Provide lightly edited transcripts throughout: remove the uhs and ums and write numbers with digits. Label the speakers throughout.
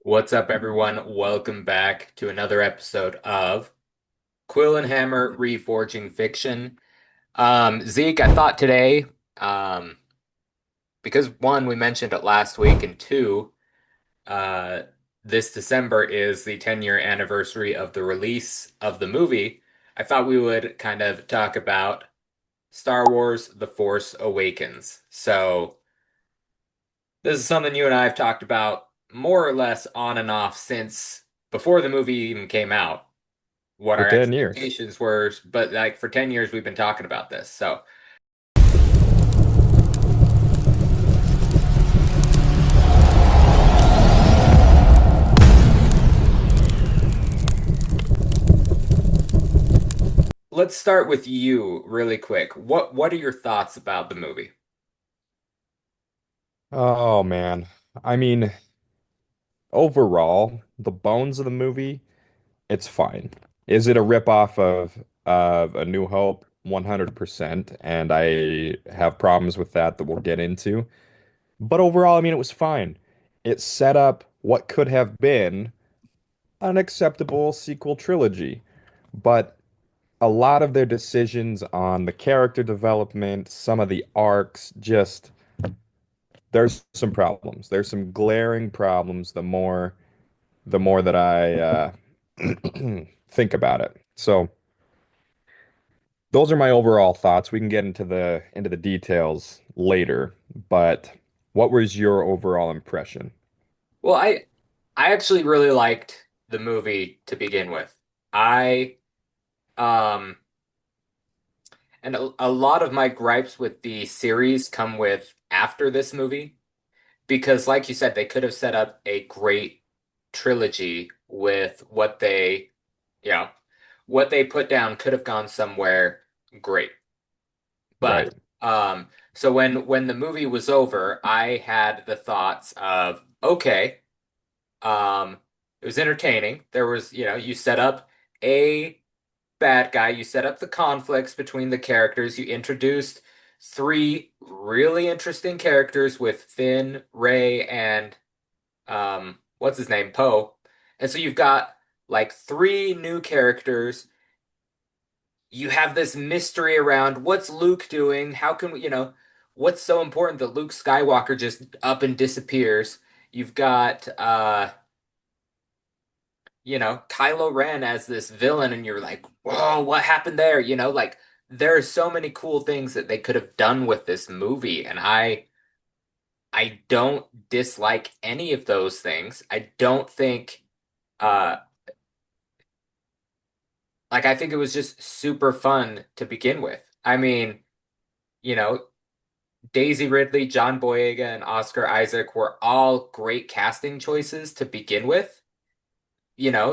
Speaker 1: What's up, everyone? Welcome back to another episode of Quill and Hammer Reforging Fiction. Zeke, I thought today, um, because one, we mentioned it last week, and two, uh, this December is the 10-year anniversary of the release of the movie. I thought we would kind of talk about Star Wars: The Force Awakens. So, this is something you and I have talked about more or less on and off since before the movie even came out, what
Speaker 2: For
Speaker 1: our
Speaker 2: 10 years.
Speaker 1: expectations were, but like for 10 years we've been talking about this. So let's start with you really quick. What are your thoughts about the movie?
Speaker 2: Oh man. I mean, overall, the bones of the movie, it's fine. Is it a ripoff of A New Hope? 100%. And I have problems with that we'll get into. But overall, I mean, it was fine. It set up what could have been an acceptable sequel trilogy. But a lot of their decisions on the character development, some of the arcs, just there's some problems. There's some glaring problems the more that I think about it. So those are my overall thoughts. We can get into the details later, but what was your overall impression?
Speaker 1: Well, I actually really liked the movie to begin with. I um and a lot of my gripes with the series come with after this movie because like you said, they could have set up a great trilogy with you know, what they put down could have gone somewhere great. But
Speaker 2: Right.
Speaker 1: so when the movie was over, I had the thoughts of, okay, um, it was entertaining. There was, you set up a bad guy, you set up the conflicts between the characters, you introduced three really interesting characters with Finn, Rey, and what's his name? Poe. And so you've got like three new characters. You have this mystery around what's Luke doing? How can we, what's so important that Luke Skywalker just up and disappears? You've got Kylo Ren as this villain, and you're like, whoa, what happened there? Like there are so many cool things that they could have done with this movie, and I don't dislike any of those things. I don't think uh like I think it was just super fun to begin with. I mean, you know, Daisy Ridley, John Boyega, and Oscar Isaac were all great casting choices to begin with.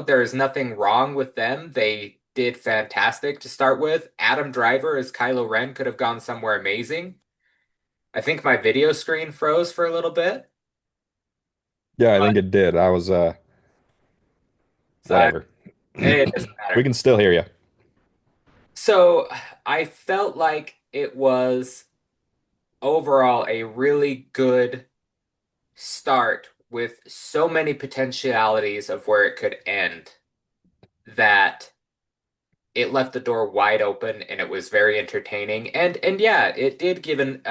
Speaker 1: There's nothing wrong with them. They did fantastic to start with. Adam Driver as Kylo Ren could have gone somewhere amazing. I think my video screen froze for a little bit,
Speaker 2: Yeah, I
Speaker 1: but
Speaker 2: think it did. I was
Speaker 1: so
Speaker 2: whatever.
Speaker 1: it doesn't
Speaker 2: We
Speaker 1: matter.
Speaker 2: can still hear you.
Speaker 1: So I felt like it was overall a really good start with so many potentialities of where it could end that it left the door wide open and it was very entertaining. And yeah, it did give it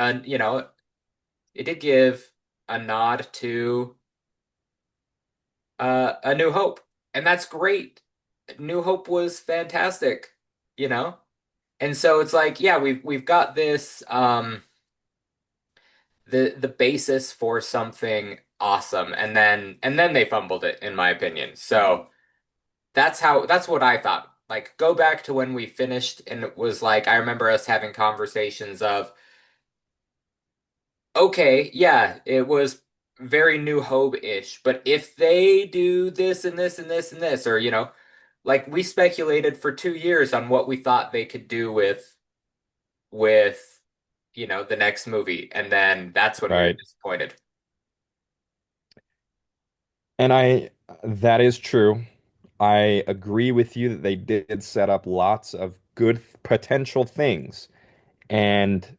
Speaker 1: did give a nod to A New Hope. And that's great. New Hope was fantastic, you know? And so it's like, yeah, we've got this the basis for something awesome and then they fumbled it in my opinion. So that's what I thought. Like, go back to when we finished, and it was like, I remember us having conversations of, okay, yeah, it was very New Hope-ish, but if they do this and this and this and this, or, like we speculated for 2 years on what we thought they could do with, the next movie, and then that's when we were
Speaker 2: Right.
Speaker 1: disappointed.
Speaker 2: And that is true. I agree with you that they did set up lots of good potential things. And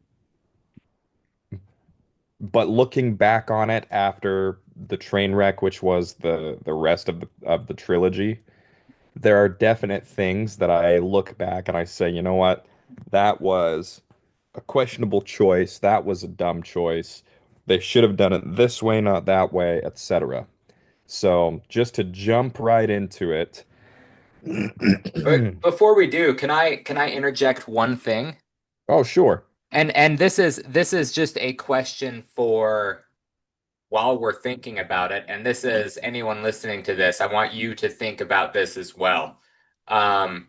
Speaker 2: but looking back on it after the train wreck, which was the rest of the trilogy, there are definite things that I look back and I say, you know what? That was a questionable choice. That was a dumb choice. They should have done it this way, not that way, etc. So, just to jump right into it.
Speaker 1: But before we do, can I interject one thing?
Speaker 2: Oh, sure.
Speaker 1: And this is just a question for while we're thinking about it, and this is anyone listening to this, I want you to think about this as well. Um,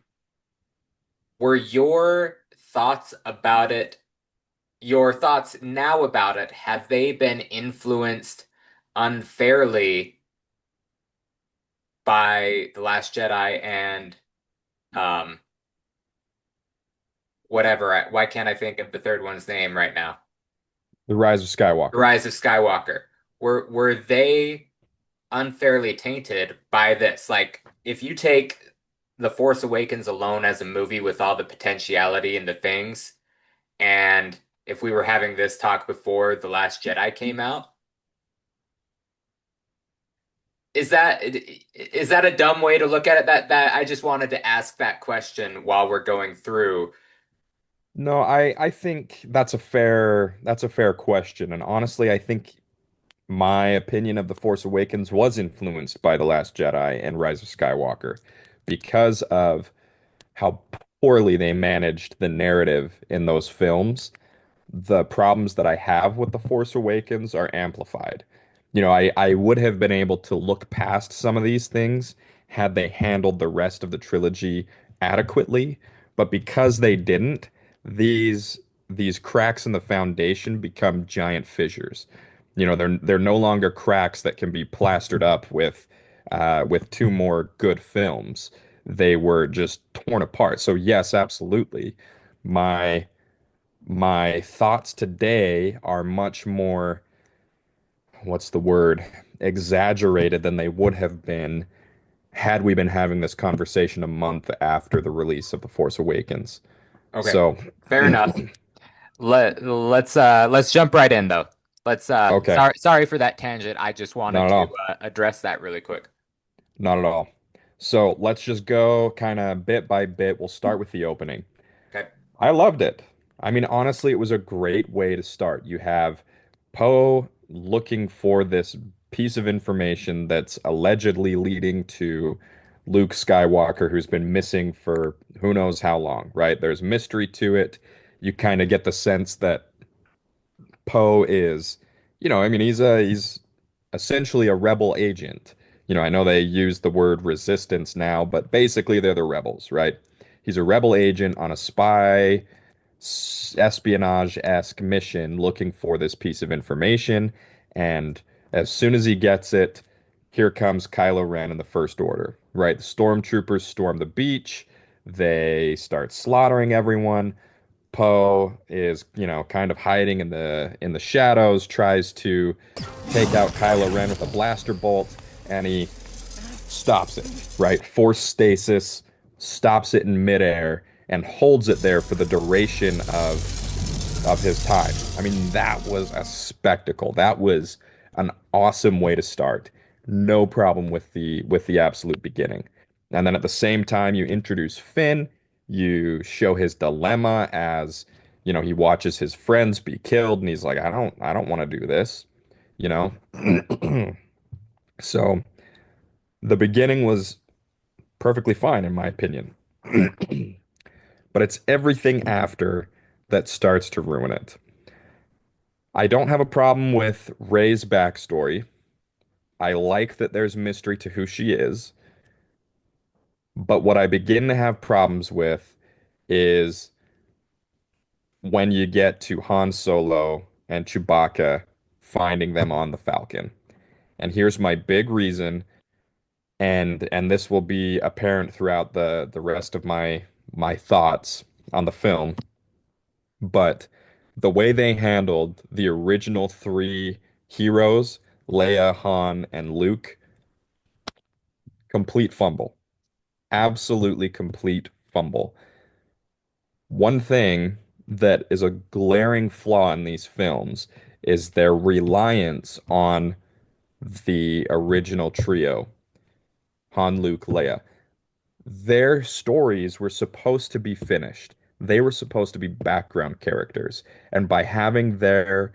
Speaker 1: were your thoughts about it, your thoughts now about it, have they been influenced unfairly by The Last Jedi and um whatever? Why can't I think of the third one's name right now?
Speaker 2: The Rise of
Speaker 1: The
Speaker 2: Skywalker.
Speaker 1: Rise of Skywalker. Were they unfairly tainted by this? Like, if you take The Force Awakens alone as a movie with all the potentiality and the things, and if we were having this talk before The Last Jedi came out, is that a dumb way to look at it? That I just wanted to ask that question while we're going through.
Speaker 2: No, I think that's a fair question. And honestly, I think my opinion of The Force Awakens was influenced by The Last Jedi and Rise of Skywalker because of how poorly they managed the narrative in those films. The problems that I have with The Force Awakens are amplified. I would have been able to look past some of these things had they handled the rest of the trilogy adequately, but because they didn't, these these cracks in the foundation become giant fissures. They're no longer cracks that can be plastered up with two more good films. They were just torn apart. So yes, absolutely. My my thoughts today are much more, what's the word, exaggerated than they would have been had we been having this conversation a month after the release of The Force Awakens.
Speaker 1: Okay,
Speaker 2: So,
Speaker 1: fair enough. Let's jump right in though. Let's
Speaker 2: okay,
Speaker 1: sorry for that tangent. I just wanted
Speaker 2: not at
Speaker 1: to
Speaker 2: all.
Speaker 1: address that really quick.
Speaker 2: Not at all. So, let's just go kind of bit by bit. We'll start with the opening.
Speaker 1: Okay.
Speaker 2: I loved it. I mean, honestly, it was a great way to start. You have Poe looking for this piece of information that's allegedly leading to Luke Skywalker, who's been missing for who knows how long, right? There's mystery to it. You kind of get the sense that Poe is, I mean, he's essentially a rebel agent. I know they use the word resistance now, but basically they're the rebels, right? He's a rebel agent on a spy espionage-esque mission looking for this piece of information. And as soon as he gets it, here comes Kylo Ren and the First Order, right? The stormtroopers storm the beach. They start slaughtering everyone. Poe is, kind of hiding in the shadows, tries to take out Kylo Ren with a blaster bolt, and he stops it, right? Force stasis, stops it in midair, and holds it there for the duration of his time. I mean, that was a spectacle. That was an awesome way to start. No problem with the absolute beginning. And then at the same time, you introduce Finn, you show his dilemma as, he watches his friends be killed, and he's like, I don't want to do this, you know? So the beginning was perfectly fine, in my opinion. But it's everything after that starts to ruin it. I don't have a problem with Rey's backstory. I like that there's mystery to who she is. But what I begin to have problems with is when you get to Han Solo and Chewbacca finding them on the Falcon. And here's my big reason, and this will be apparent throughout the rest of my thoughts on the film. But the way they handled the original three heroes, Leia, Han, and Luke, complete fumble. Absolutely complete fumble. One thing that is a glaring flaw in these films is their reliance on the original trio, Han, Luke, Leia. Their stories were supposed to be finished. They were supposed to be background characters. And by having their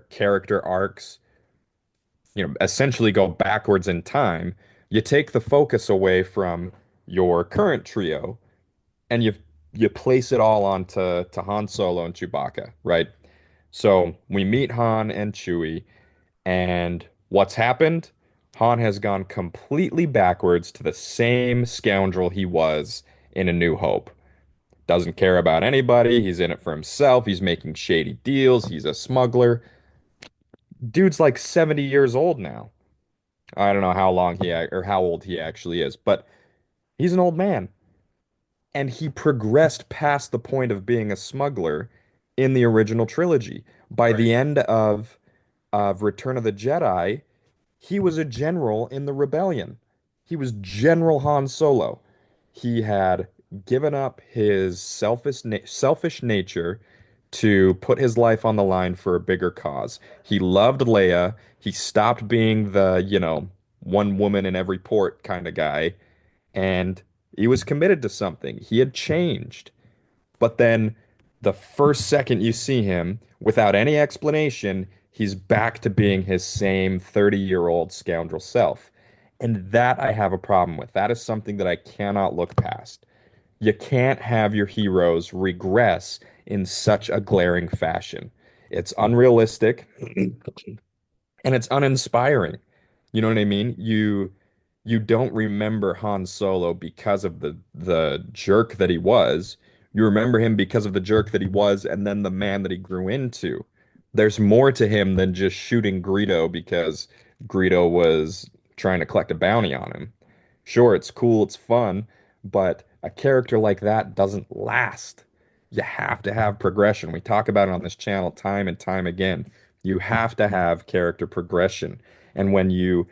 Speaker 2: character arcs, essentially go backwards in time, you take the focus away from your current trio and you place it all onto Han Solo and Chewbacca, right? So we meet Han and Chewie, and what's happened? Han has gone completely backwards to the same scoundrel he was in A New Hope. Doesn't care about anybody. He's in it for himself. He's making shady deals. He's a smuggler. Dude's like 70 years old now. I don't know how long or how old he actually is, but he's an old man. And he progressed past the point of being a smuggler in the original trilogy. By
Speaker 1: Right.
Speaker 2: the end of Return of the Jedi, he was a general in the rebellion. He was General Han Solo. He had given up his selfish nature to put his life on the line for a bigger cause. He loved Leia. He stopped being the, one woman in every port kind of guy, and he was committed to something. He had changed. But then the first second you see him, without any explanation, he's back to being his same 30-year-old scoundrel self. And that I have a problem with. That is something that I cannot look past. You can't have your heroes regress in such a glaring fashion. It's unrealistic and it's uninspiring. You know what I mean? You don't remember Han Solo because of the jerk that he was. You remember him because of the jerk that he was and then the man that he grew into. There's more to him than just shooting Greedo because Greedo was trying to collect a bounty on him. Sure, it's cool, it's fun, but a character like that doesn't last. You have to have progression. We talk about it on this channel time and time again. You have to have character progression. And when you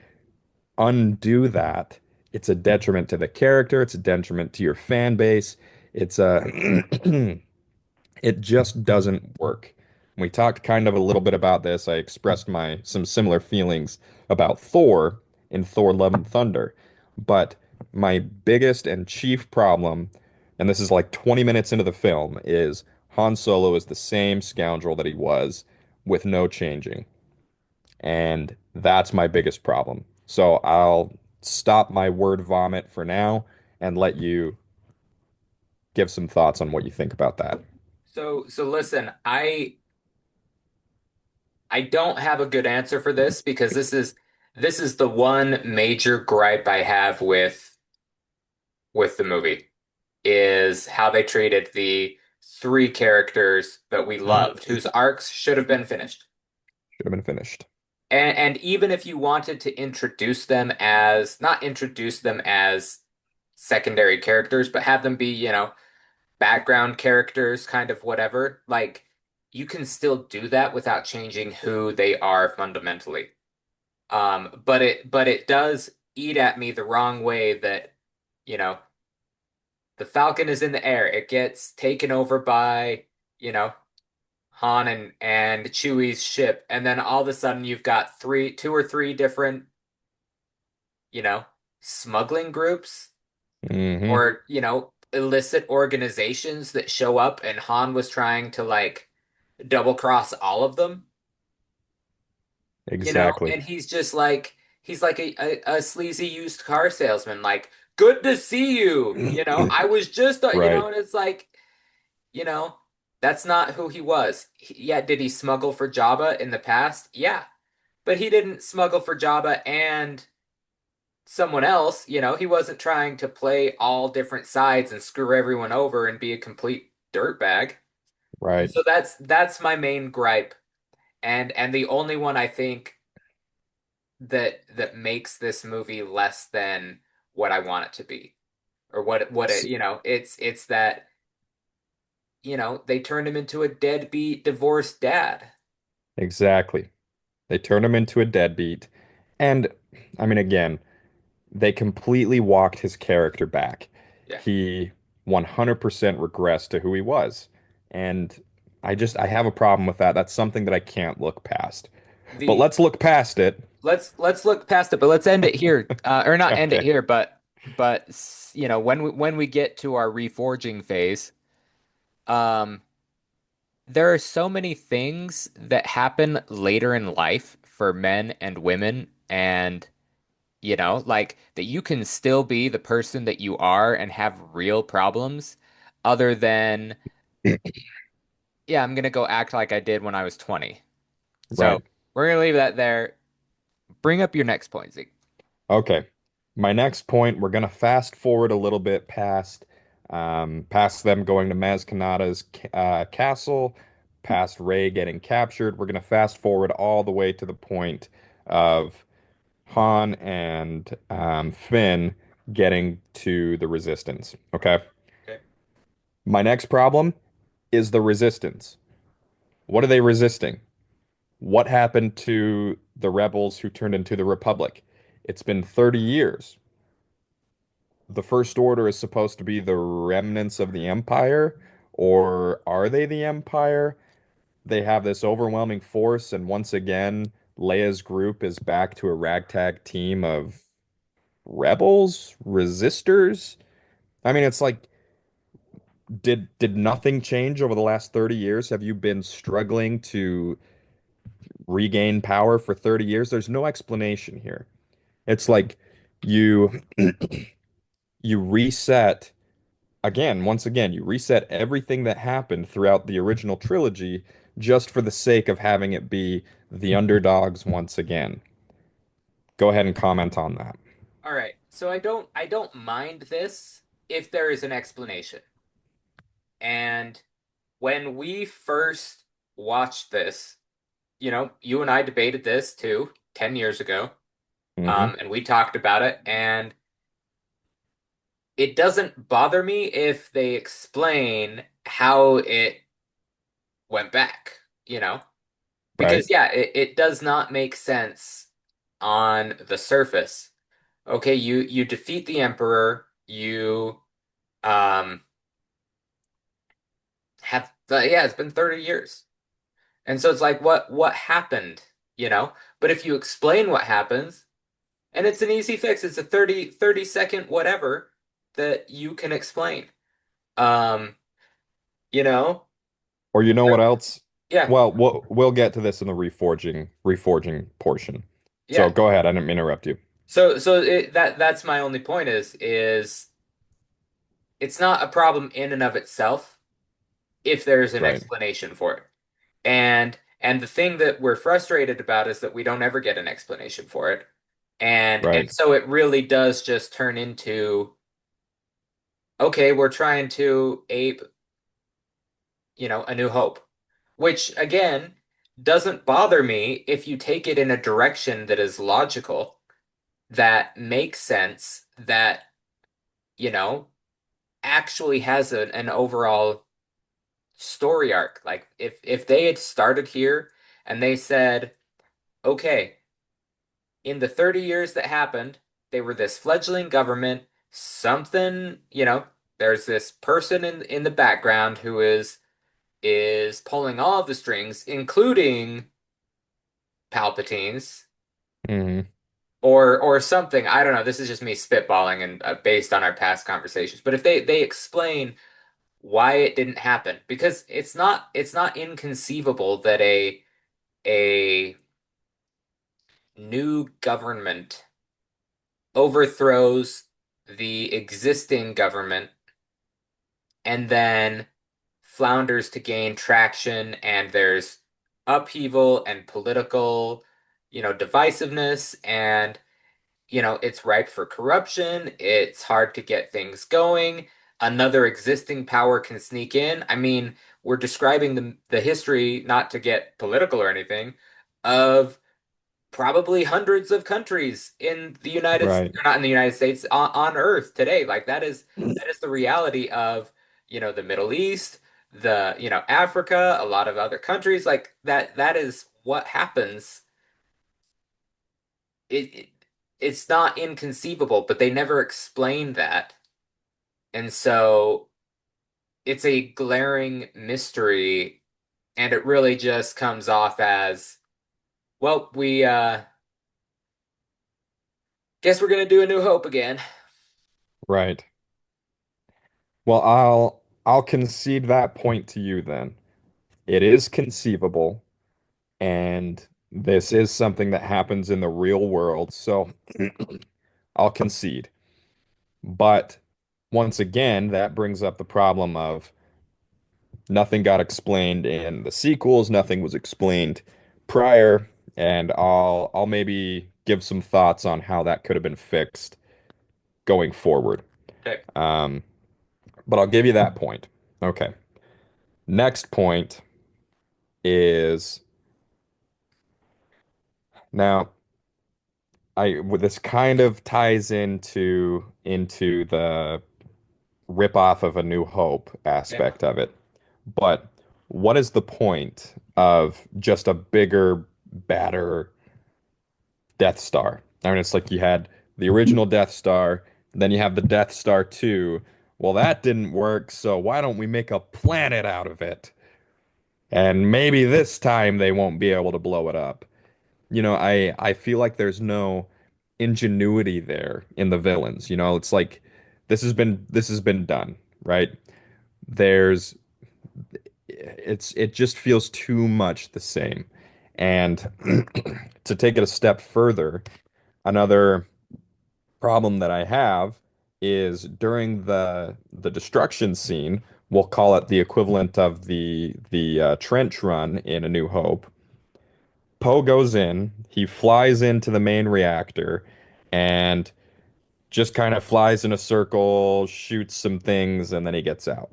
Speaker 2: undo that, it's a detriment to the character, it's a detriment to your fan base. It's a it just doesn't work. We talked kind of a little bit about this. I expressed my some similar feelings about Thor in Thor Love and Thunder. But my biggest and chief problem, and this is like 20 minutes into the film, is Han Solo is the same scoundrel that he was with no changing. And that's my biggest problem. So I'll stop my word vomit for now and let you give some thoughts on what you think about that.
Speaker 1: So listen, I don't have a good answer for this because this is the one major gripe I have with the movie is how they treated the three characters that we loved,
Speaker 2: Should
Speaker 1: whose arcs should have been finished.
Speaker 2: have been finished.
Speaker 1: And even if you wanted to introduce them as, not introduce them as secondary characters, but have them be, background characters, kind of whatever, like you can still do that without changing who they are fundamentally. But it does eat at me the wrong way that, you know, the Falcon is in the air. It gets taken over by, you know, Han and Chewie's ship, and then all of a sudden you've got two or three different, you know, smuggling groups
Speaker 2: Hmm.
Speaker 1: or, illicit organizations that show up, and Han was trying to like double cross all of them,
Speaker 2: Exactly.
Speaker 1: and he's like a sleazy used car salesman, like, good to see you, I was just,
Speaker 2: Right.
Speaker 1: and it's like, you know, that's not who he was. Yeah, did he smuggle for Jabba in the past? Yeah, but he didn't smuggle for Jabba and someone else. He wasn't trying to play all different sides and screw everyone over and be a complete dirtbag.
Speaker 2: Right.
Speaker 1: So that's my main gripe, and the only one I think that makes this movie less than what I want it to be, or what it,
Speaker 2: S-
Speaker 1: it's that, they turned him into a deadbeat divorced dad.
Speaker 2: Exactly. They turn him into a deadbeat. And I mean, again, they completely walked his character back.
Speaker 1: Yeah.
Speaker 2: He 100% regressed to who he was. And I have a problem with that. That's something that I can't look past. But
Speaker 1: The
Speaker 2: let's look past it.
Speaker 1: let's look past it, but let's end it here. Or not end it
Speaker 2: Okay.
Speaker 1: here, but you know, when we get to our reforging phase, um, there are so many things that happen later in life for men and women, and you know, like that you can still be the person that you are and have real problems other than, yeah, I'm gonna go act like I did when I was 20. So
Speaker 2: Right.
Speaker 1: we're gonna leave that there. Bring up your next point, Zeke.
Speaker 2: Okay. My next point, we're gonna fast forward a little bit past them going to Maz Kanata's castle, past Rey getting captured. We're gonna fast forward all the way to the point of Han and Finn getting to the Resistance. Okay.
Speaker 1: Okay.
Speaker 2: My next problem is the Resistance. What are they resisting? What happened to the rebels who turned into the Republic? It's been 30 years. The First Order is supposed to be the remnants of the Empire, or are they the Empire? They have this overwhelming force, and once again, Leia's group is back to a ragtag team of rebels, resistors. I mean, it's like, did nothing change over the last 30 years? Have you been struggling to regain power for 30 years? There's no explanation here. It's like you you reset again, once again, you reset everything that happened throughout the original trilogy just for the sake of having it be the underdogs once again. Go ahead and comment on that.
Speaker 1: All right. So I don't mind this if there is an explanation. And when we first watched this, you know, you and I debated this too 10 years ago.
Speaker 2: Hmm.
Speaker 1: And we talked about it, and it doesn't bother me if they explain how it went back, you know?
Speaker 2: Right?
Speaker 1: Because yeah, it does not make sense on the surface. Okay, you defeat the Emperor, you um have yeah, it's been 30 years. And so it's like what happened, you know? But if you explain what happens, and it's an easy fix, it's a 30 second whatever that you can explain. Um, you know?
Speaker 2: Or you know what else?
Speaker 1: Yeah,
Speaker 2: Well, we'll get to this in the reforging portion. So
Speaker 1: yeah.
Speaker 2: go ahead. I didn't interrupt you.
Speaker 1: That's my only point is it's not a problem in and of itself if there's an
Speaker 2: Right.
Speaker 1: explanation for it. And the thing that we're frustrated about is that we don't ever get an explanation for it. And
Speaker 2: Right.
Speaker 1: so it really does just turn into, okay, we're trying to ape, you know, A New Hope, which again doesn't bother me if you take it in a direction that is logical, that makes sense, that, you know, actually has an overall story arc. Like if they had started here and they said, okay, in the 30 years that happened, they were this fledgling government, something, you know, there's this person in the background who is pulling all of the strings, including Palpatine's
Speaker 2: Hmm.
Speaker 1: or something. I don't know. This is just me spitballing and based on our past conversations. But if they explain why it didn't happen, because it's not inconceivable that a new government overthrows the existing government and then flounders to gain traction, and there's upheaval and political, you know, divisiveness, and you know, it's ripe for corruption. It's hard to get things going. Another existing power can sneak in. I mean, we're describing the history, not to get political or anything, of probably hundreds of countries in the United,
Speaker 2: Right.
Speaker 1: or not in the United States, on Earth today. Like that is the reality of, you know, the Middle East, the, you know, Africa, a lot of other countries. Like that is what happens. It it's not inconceivable, but they never explain that. And so it's a glaring mystery and it really just comes off as, well, we guess we're gonna do A New Hope again.
Speaker 2: Right. Well, I'll concede that point to you then. It is conceivable, and this is something that happens in the real world, so I'll concede. But once again, that brings up the problem of nothing got explained in the sequels, nothing was explained prior, and I'll maybe give some thoughts on how that could have been fixed going forward.
Speaker 1: Okay.
Speaker 2: Um, but I'll give you that point. Okay. Next point is now this kind of ties into the rip off of A New Hope
Speaker 1: Okay.
Speaker 2: aspect of it. But what is the point of just a bigger, badder Death Star? I mean, it's like you had the original Death Star, then you have the Death Star 2. Well, that didn't work, so why don't we make a planet out of it? And maybe this time they won't be able to blow it up. I feel like there's no ingenuity there in the villains. It's like this has been done, right? There's it just feels too much the same. And to take it a step further, another problem that I have is during the destruction scene, we'll call it the equivalent of the trench run in A New Hope. Poe goes in, he flies into the main reactor, and just kind of flies in a circle, shoots some things, and then he gets out.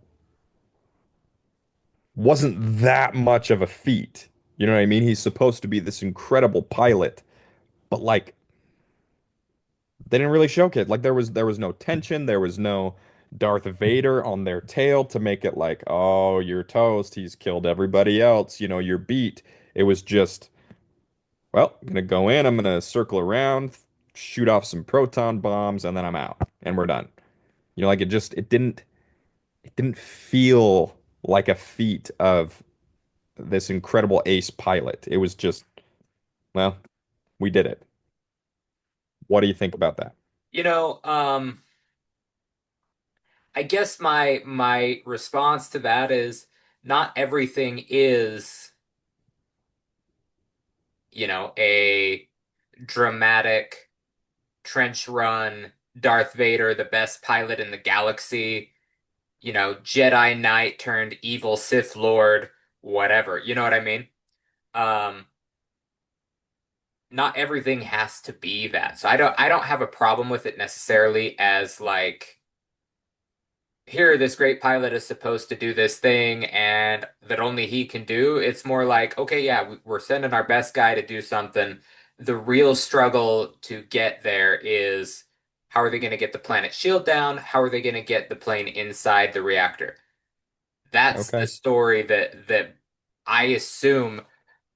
Speaker 2: Wasn't that much of a feat. You know what I mean? He's supposed to be this incredible pilot, but like they didn't really showcase. Like there was no tension, there was no Darth Vader on their tail to make it like, oh, you're toast. He's killed everybody else. You're beat. It was just, well, I'm gonna go in, I'm gonna circle around, shoot off some proton bombs, and then I'm out, and we're done. Like it didn't feel like a feat of this incredible ace pilot. It was just, well, we did it. What do you think about that?
Speaker 1: You know, I guess my response to that is not everything is, a dramatic trench run, Darth Vader, the best pilot in the galaxy, Jedi Knight turned evil Sith Lord, whatever. You know what I mean? Um, not everything has to be that. So I don't have a problem with it necessarily as like, here this great pilot is supposed to do this thing and that only he can do. It's more like, okay, yeah, we're sending our best guy to do something. The real struggle to get there is, how are they going to get the planet shield down? How are they going to get the plane inside the reactor? That's the
Speaker 2: Okay.
Speaker 1: story that I assume,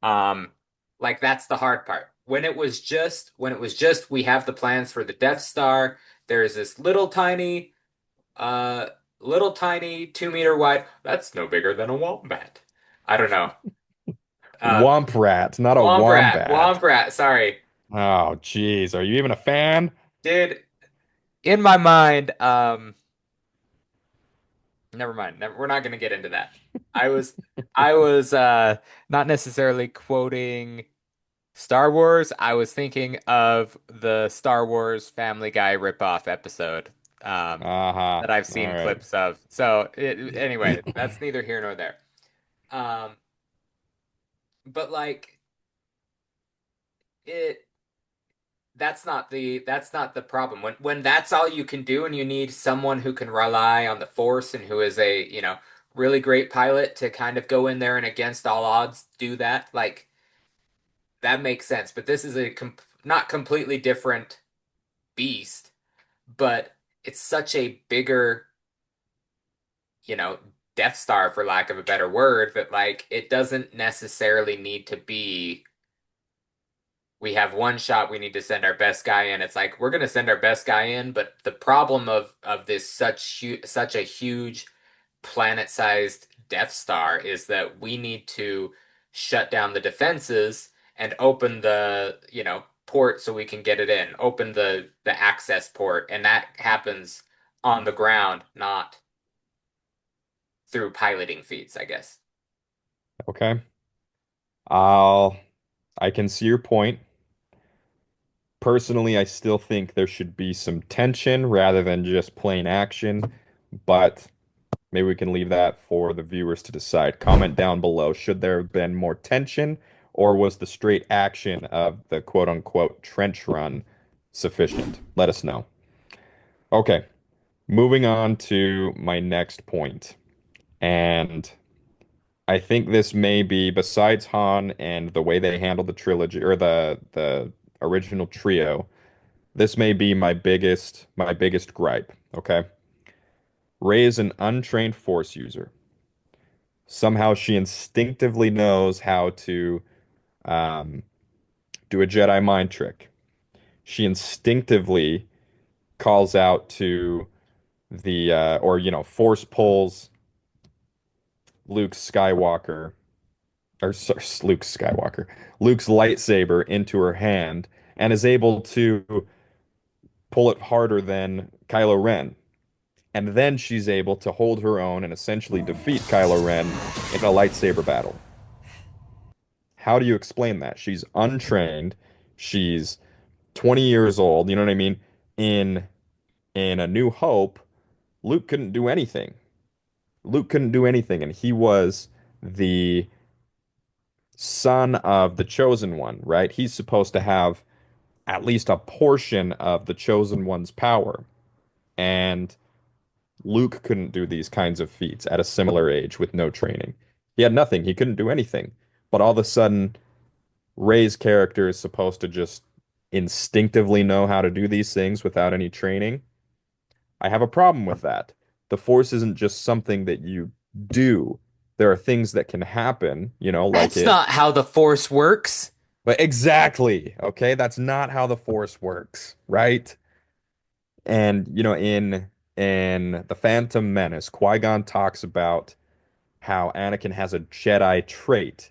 Speaker 1: um like, that's the hard part. When it was just we have the plans for the Death Star, there's this uh little tiny 2 meter wide, that's no bigger than a wombat. I don't know. Uh
Speaker 2: Womp rat, not a
Speaker 1: Wombat,
Speaker 2: wombat.
Speaker 1: Wombat, sorry.
Speaker 2: Oh, geez. Are you even a fan?
Speaker 1: Dude, in my mind, never mind. We're not going to get into that. I was not necessarily quoting Star Wars. I was thinking of the Star Wars Family Guy ripoff episode,
Speaker 2: Aha.
Speaker 1: that I've
Speaker 2: All
Speaker 1: seen
Speaker 2: right.
Speaker 1: clips of. So anyway, that's neither here nor there. Um, but like, it that's not the problem. When that's all you can do and you need someone who can rely on the Force and who is a, really great pilot to kind of go in there and against all odds do that, like, that makes sense. But this is a not completely different beast, but it's such a bigger, you know, Death Star, for lack of a better word, that like it doesn't necessarily need to be, we have one shot, we need to send our best guy in. It's like, we're going to send our best guy in, but the problem of this such a huge planet-sized Death Star is that we need to shut down the defenses and open the, port so we can get it in. Open the access port, and that happens on the ground, not through piloting feats, I guess.
Speaker 2: Okay. I'll I can see your point. Personally, I still think there should be some tension rather than just plain action, but maybe we can leave that for the viewers to decide. Comment down below. Should there have been more tension, or was the straight action of the quote unquote trench run sufficient? Let us know. Okay, moving on to my next point. And I think this may be, besides Han and the way they handled the trilogy or the original trio, this may be my biggest gripe, okay? Rey is an untrained Force user. Somehow she instinctively knows how to um, do a Jedi mind trick. She instinctively calls out to or force pulls Luke Skywalker, or sorry, Luke's lightsaber into her hand and is able to pull it harder than Kylo Ren. And then she's able to hold her own and essentially defeat Kylo Ren in a lightsaber battle. How do you explain that? She's untrained. She's 20 years old. You know what I mean? In in A New Hope, Luke couldn't do anything. Luke couldn't do anything, and he was the son of the Chosen One, right? He's supposed to have at least a portion of the Chosen One's power. And Luke couldn't do these kinds of feats at a similar age with no training. He had nothing. He couldn't do anything. But all of a sudden, Rey's character is supposed to just instinctively know how to do these things without any training. I have a problem with that. The Force isn't just something that you do. There are things that can happen, like
Speaker 1: That's
Speaker 2: it.
Speaker 1: not how the Force works.
Speaker 2: But exactly, okay? That's not how the Force works, right? And in The Phantom Menace, Qui-Gon talks about how Anakin has a Jedi trait.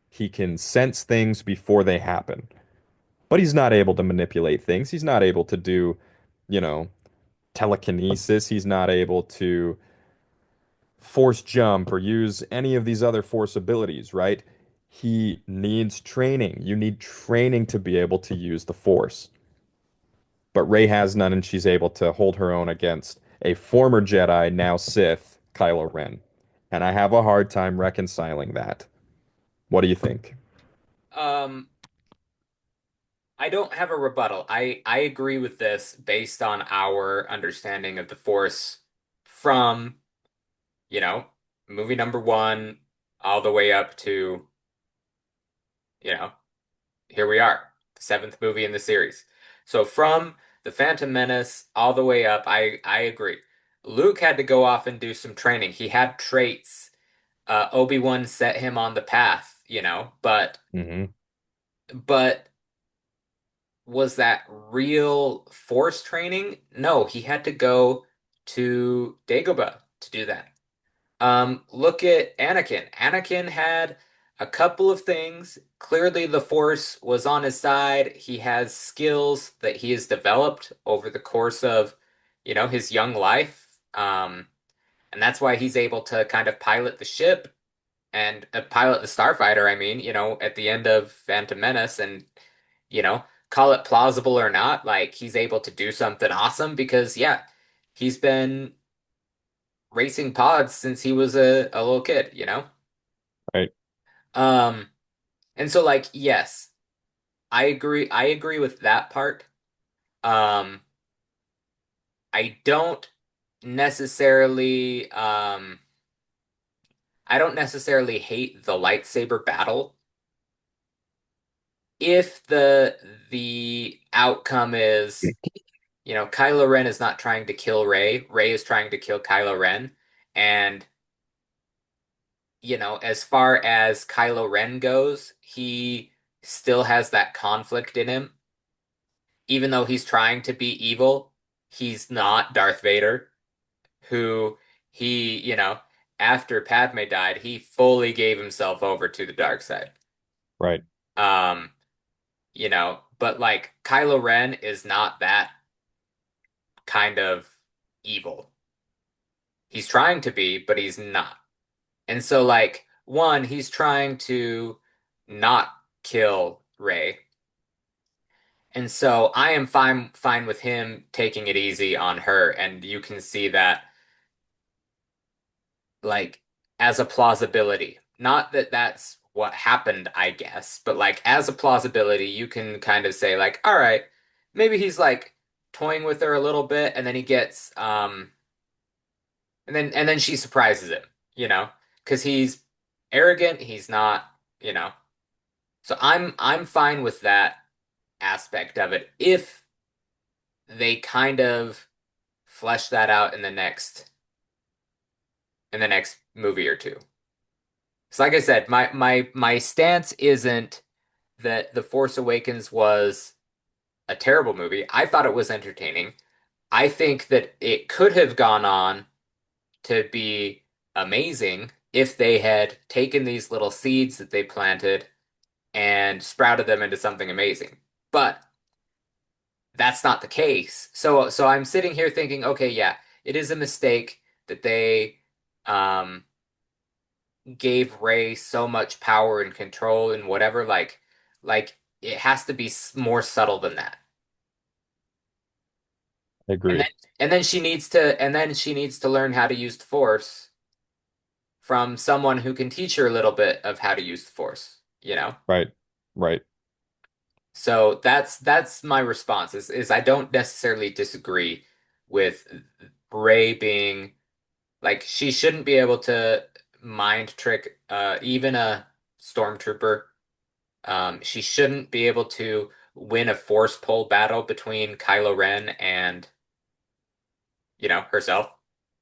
Speaker 2: He can sense things before they happen, but he's not able to manipulate things. He's not able to do, you know, telekinesis. He's not able to force jump or use any of these other force abilities, right? He needs training. You need training to be able to use the force. But Rey has none, and she's able to hold her own against a former Jedi, now Sith, Kylo Ren. And I have a hard time reconciling that. What do you think?
Speaker 1: Um, I don't have a rebuttal. I agree with this based on our understanding of the Force from, you know, movie number one all the way up to, you know, here we are, the seventh movie in the series. So from the Phantom Menace all the way up, I agree. Luke had to go off and do some training. He had traits. Obi-Wan set him on the path,
Speaker 2: Hmm.
Speaker 1: but was that real force training? No, he had to go to Dagobah to do that. Look at Anakin. Anakin had a couple of things. Clearly, the Force was on his side. He has skills that he has developed over the course of, his young life. And that's why he's able to kind of pilot the ship and pilot the starfighter, I mean, at the end of Phantom Menace and, call it plausible or not, like he's able to do something awesome because, yeah, he's been racing pods since he was a little kid.
Speaker 2: Right.
Speaker 1: Um, and so like, yes, I agree with that part. Um, I don't necessarily, I don't necessarily hate the lightsaber battle if the outcome is, Kylo Ren is not trying to kill Rey. Rey is trying to kill Kylo Ren. And, as far as Kylo Ren goes, he still has that conflict in him. Even though he's trying to be evil, he's not Darth Vader, who he, after Padme died, he fully gave himself over to the dark side.
Speaker 2: Right.
Speaker 1: Um, but like Kylo Ren is not that kind of evil. He's trying to be, but he's not. And so like one, he's trying to not kill Rey. And so I am fine with him taking it easy on her, and you can see that like as a plausibility. Not that that's what happened, I guess, but like as a plausibility, you can kind of say like, all right, maybe he's like toying with her a little bit, and then he gets and then she surprises him, you know, because he's arrogant, he's not, you know. So I'm fine with that aspect of it if they kind of flesh that out in the next movie or two. So like I said, my stance isn't that The Force Awakens was a terrible movie. I thought it was entertaining. I think that it could have gone on to be amazing if they had taken these little seeds that they planted and sprouted them into something amazing. But that's not the case. So I'm sitting here thinking, okay, yeah, it is a mistake that they um gave Ray so much power and control and whatever, like it has to be more subtle than that.
Speaker 2: I
Speaker 1: And then
Speaker 2: agree.
Speaker 1: and then she needs to learn how to use the Force from someone who can teach her a little bit of how to use the Force, you know?
Speaker 2: Right. Right.
Speaker 1: So that's my response is I don't necessarily disagree with Ray being like she shouldn't be able to mind trick even a stormtrooper. She shouldn't be able to win a force pull battle between Kylo Ren and, herself.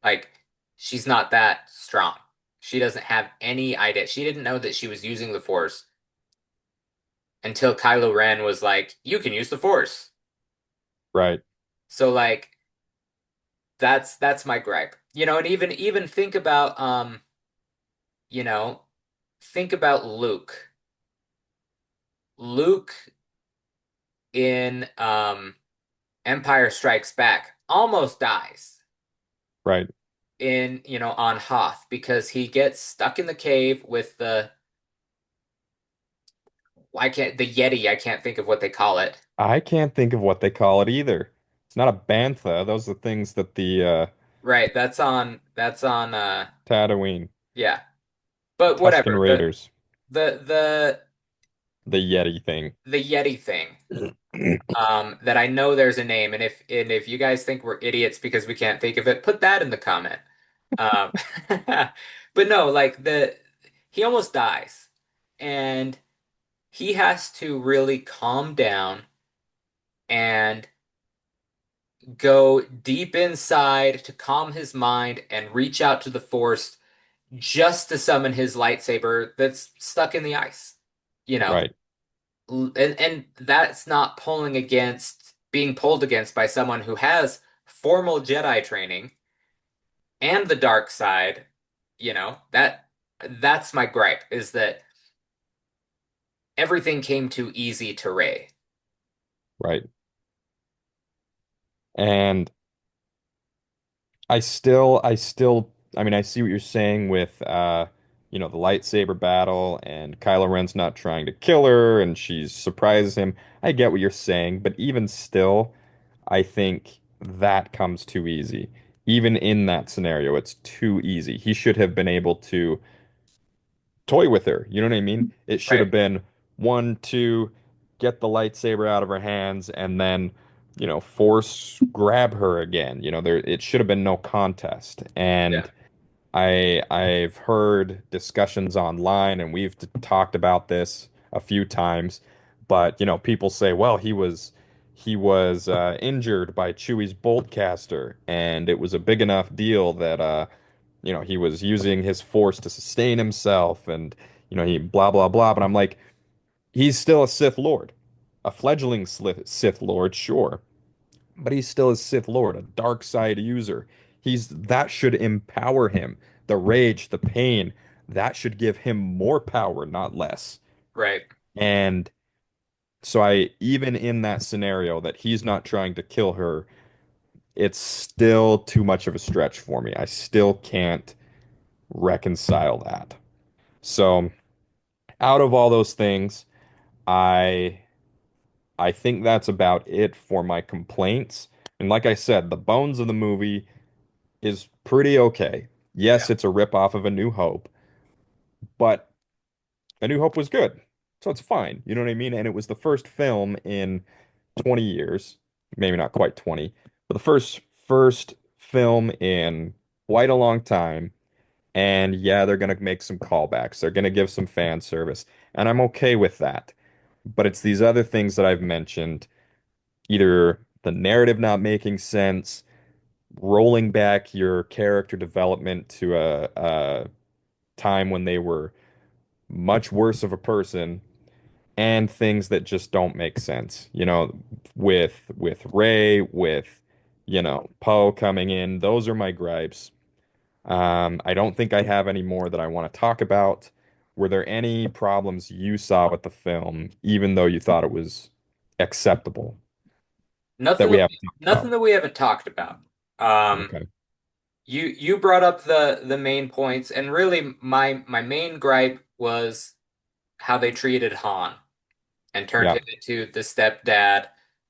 Speaker 1: Like, she's not that strong. She doesn't have any idea. She didn't know that she was using the force until Kylo Ren was like, "You can use the force."
Speaker 2: Right.
Speaker 1: So like that's my gripe. And even you know, think about Luke. Luke in Empire Strikes Back almost dies
Speaker 2: Right.
Speaker 1: on Hoth because he gets stuck in the cave with the Yeti, I can't think of what they call it.
Speaker 2: I can't think of what they call it either. It's not a bantha. Those are things that the
Speaker 1: Right, that's on
Speaker 2: Tatooine,
Speaker 1: yeah. But
Speaker 2: Tusken
Speaker 1: whatever. The
Speaker 2: Raiders,
Speaker 1: the the
Speaker 2: the Yeti thing.
Speaker 1: the Yeti thing. That I know there's a name, and if you guys think we're idiots because we can't think of it, put that in the comment. Um, but no, like he almost dies, and he has to really calm down and go deep inside to calm his mind and reach out to the Force just to summon his lightsaber that's stuck in the ice. You know,
Speaker 2: Right.
Speaker 1: and that's not being pulled against by someone who has formal Jedi training and the dark side. That's my gripe is that everything came too easy to Rey.
Speaker 2: Right. And I mean, I see what you're saying with the lightsaber battle and Kylo Ren's not trying to kill her and she surprises him. I get what you're saying, but even still, I think that comes too easy. Even in that scenario, it's too easy. He should have been able to toy with her. You know what I mean? It should
Speaker 1: Right.
Speaker 2: have been one, two, get the lightsaber out of her hands, and then, force grab her again. There it should have been no contest.
Speaker 1: Yeah.
Speaker 2: And I've heard discussions online, and we've talked about this a few times, but people say, well, he was injured by Chewie's bolt caster, and it was a big enough deal that he was using his force to sustain himself and he blah blah blah. But I'm like, he's still a Sith Lord, a fledgling Sith Lord, sure, but he's still a Sith Lord, a dark side user. He's that should empower him. the rage, the pain, that should give him more power, not less.
Speaker 1: Right.
Speaker 2: And so I, even in that scenario that he's not trying to kill her, it's still too much of a stretch for me. I still can't reconcile that. So out of all those things, I I think that's about it for my complaints. And like I said, the bones of the movie is pretty okay.
Speaker 1: Yeah.
Speaker 2: Yes, it's a ripoff of A New Hope, but A New Hope was good. So it's fine. You know what I mean? And it was the first film in 20 years, maybe not quite 20, but the first film in quite a long time. And yeah, they're gonna make some callbacks. They're gonna give some fan service, and I'm okay with that. But it's these other things that I've mentioned, either the narrative not making sense, rolling back your character development to a time when they were much worse of a person, and things that just don't make sense. With Rey, with Poe coming in, those are my gripes. I don't think I have any more that I want to talk about. Were there any problems you saw with the film, even though you thought it was acceptable, that
Speaker 1: Nothing
Speaker 2: we
Speaker 1: that
Speaker 2: haven't talked
Speaker 1: nothing
Speaker 2: about?
Speaker 1: that we haven't talked about. Um,
Speaker 2: Okay.
Speaker 1: you brought up the main points, and really my main gripe was how they treated Han and turned
Speaker 2: Yeah.
Speaker 1: him into the stepdad,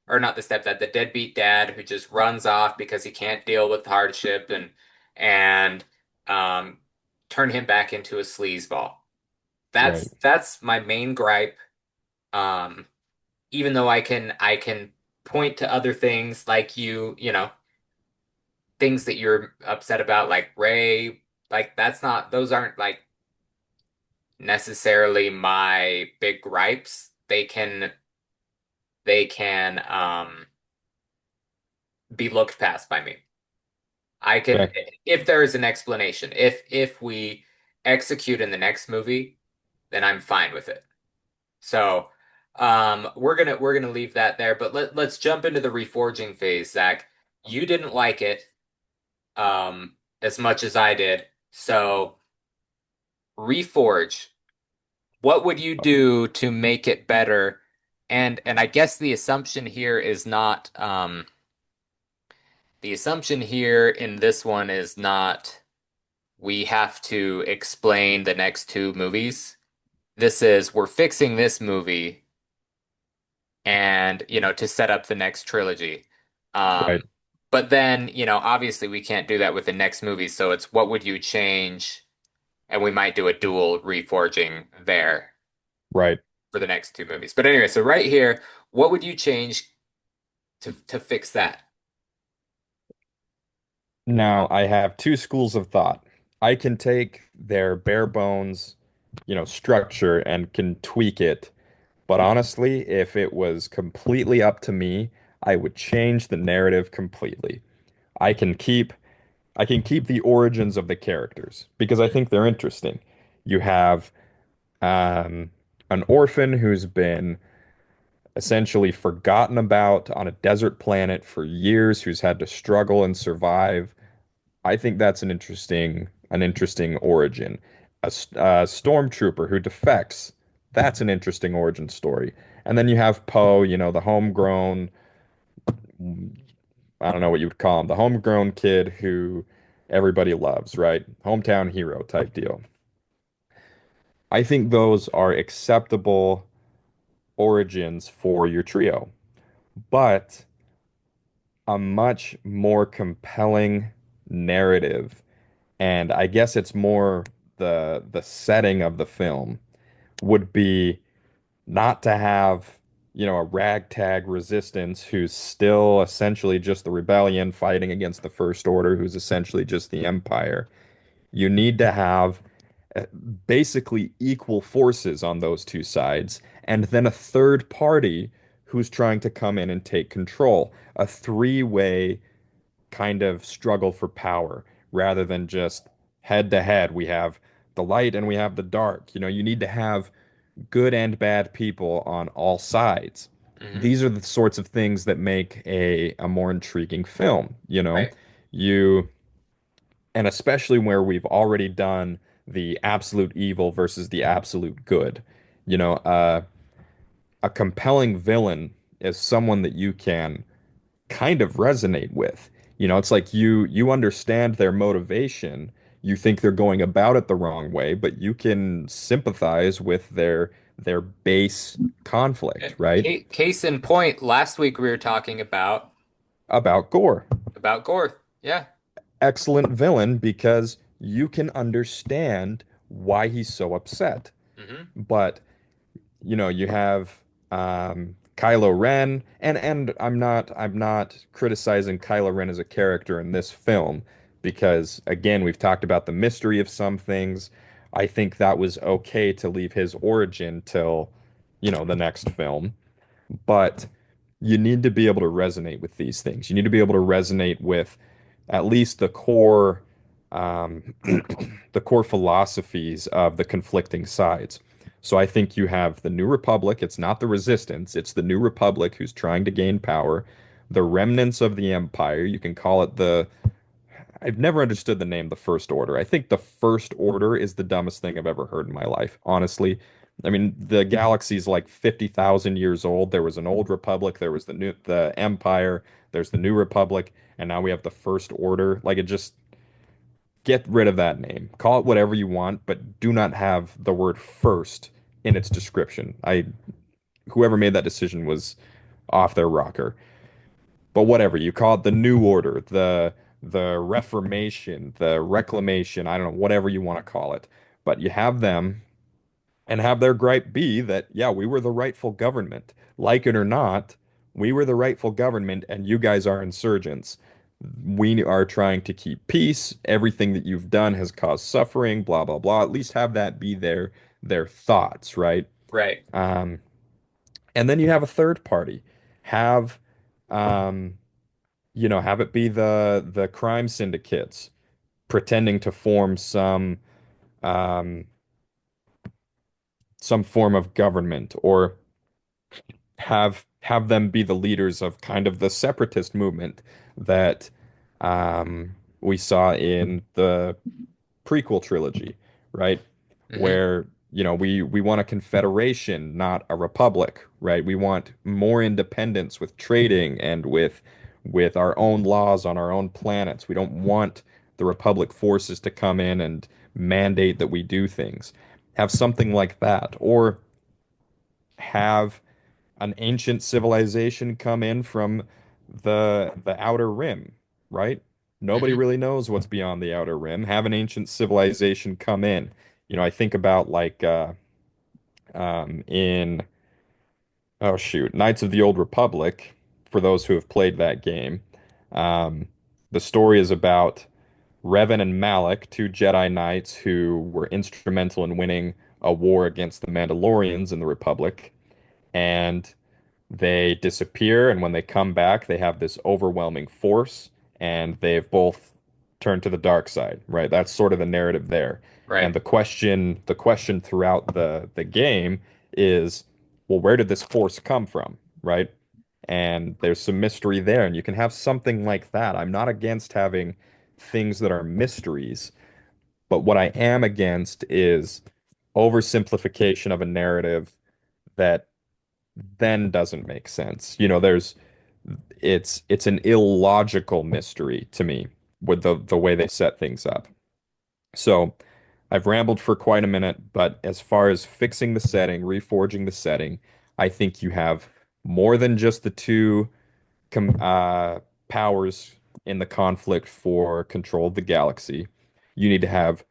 Speaker 1: or not the stepdad, the deadbeat dad who just runs off because he can't deal with hardship and um turn him back into a sleazeball.
Speaker 2: Right.
Speaker 1: That's my main gripe. Um, Even though I can point to other things like things that you're upset about, like Ray, like those aren't like necessarily my big gripes. They can be looked past by me. I can,
Speaker 2: Okay.
Speaker 1: if there is an explanation, if we execute in the next movie, then I'm fine with it. So, we're gonna leave that there, but let's jump into the reforging phase, Zach. You didn't like it as much as I did. So, reforge. What would you do to make it better? And I guess the assumption here in this one is not we have to explain the next two movies. This is we're fixing this movie and to set up the next trilogy. Um,
Speaker 2: Right.
Speaker 1: but then, obviously we can't do that with the next movie, so it's what would you change? And we might do a dual reforging there
Speaker 2: Right.
Speaker 1: for the next two movies. But anyway, so right here, what would you change to fix that?
Speaker 2: Now, I have two schools of thought. I can take their bare bones, structure and can tweak it. But honestly, if it was completely up to me, I would change the narrative completely. I can keep I can keep the origins of the characters because I think they're interesting. You have um, an orphan who's been essentially forgotten about on a desert planet for years, who's had to struggle and survive. I think that's an interesting origin. A stormtrooper who defects. That's an interesting origin story. And then you have Poe, the homegrown, I don't know what you would call him, the homegrown kid who everybody loves, right? Hometown hero type deal. I think those are acceptable origins for your trio, but a much more compelling narrative, and I guess it's more the setting of the film would be not to have, a ragtag resistance who's still essentially just the rebellion fighting against the First Order, who's essentially just the Empire. You need to have uh, basically equal forces on those two sides, and then a third party who's trying to come in and take control. A three-way kind of struggle for power rather than just head to head. We have the light and we have the dark. You need to have good and bad people on all sides.
Speaker 1: Hmm.
Speaker 2: These are the sorts of things that make a more intriguing film.
Speaker 1: Right.
Speaker 2: You and especially where we've already done the absolute evil versus the absolute good. You know, a compelling villain is someone that you can kind of resonate with. You know, it's like you understand their motivation. You think they're going about it the wrong way, but you can sympathize with their base conflict, right?
Speaker 1: Case in point, last week we were talking
Speaker 2: About Gore.
Speaker 1: about Gorth. Yeah.
Speaker 2: Excellent villain because you can understand why he's so upset.
Speaker 1: Hmm.
Speaker 2: But you know, you have Kylo Ren, and I'm not criticizing Kylo Ren as a character in this film because again, we've talked about the mystery of some things. I think that was okay to leave his origin till, you know, the next film. But you need to be able to resonate with these things. You need to be able to resonate with at least um, the core philosophies of the conflicting sides. So I think you have the New Republic. It's not the Resistance. It's the New Republic who's trying to gain power. The remnants of the Empire. You can call it the I've never understood the name the First Order. I think the First Order is the dumbest thing I've ever heard in my life, honestly. I mean, the galaxy's like 50,000 years old. There was an old republic, there was the Empire, there's the New Republic, and now we have the First Order. Like it just get rid of that name. Call it whatever you want, but do not have the word first in its description. I Whoever made that decision was off their rocker. But whatever, you call it the New Order, the Reformation, the Reclamation, I don't know, whatever you want to call it. But you have them and have their gripe be that, yeah, we were the rightful government. Like it or not, we were the rightful government and you guys are insurgents. We are trying to keep peace. Everything that you've done has caused suffering, blah, blah, blah. At least have that be their thoughts, right?
Speaker 1: Right.
Speaker 2: Um, and then you have a third party. Have um, you know, have it be the crime syndicates pretending to form um, some form of government, or have them be the leaders of kind of the separatist movement that we saw in the prequel trilogy, right?
Speaker 1: Hmm.
Speaker 2: Where, you know, we want a confederation, not a republic, right? We want more independence with trading and with our own laws on our own planets. We don't want the republic forces to come in and mandate that we do things. Have something like that, or have an ancient civilization come in from the outer rim, right? Nobody
Speaker 1: Hmm.
Speaker 2: really knows what's beyond the outer rim. Have an ancient civilization come in. You know, I think about like in oh shoot, Knights of the Old Republic, for those who have played that game. Um, the story is about Revan and Malak, two Jedi Knights who were instrumental in winning a war against the Mandalorians in the Republic. And they disappear, and when they come back, they have this overwhelming force, and they've both turned to the dark side, right? That's sort of the narrative there. And
Speaker 1: Right.
Speaker 2: the question throughout the game is, well, where did this force come from, right? And there's some mystery there, and you can have something like that. I'm not against having things that are mysteries, but what I am against is oversimplification of a narrative that then doesn't make sense. You know, it's an illogical mystery to me with the way they set things up. So I've rambled for quite a minute, but as far as fixing the setting, reforging the setting, I think you have more than just the two com powers in the conflict for control of the galaxy. You need to have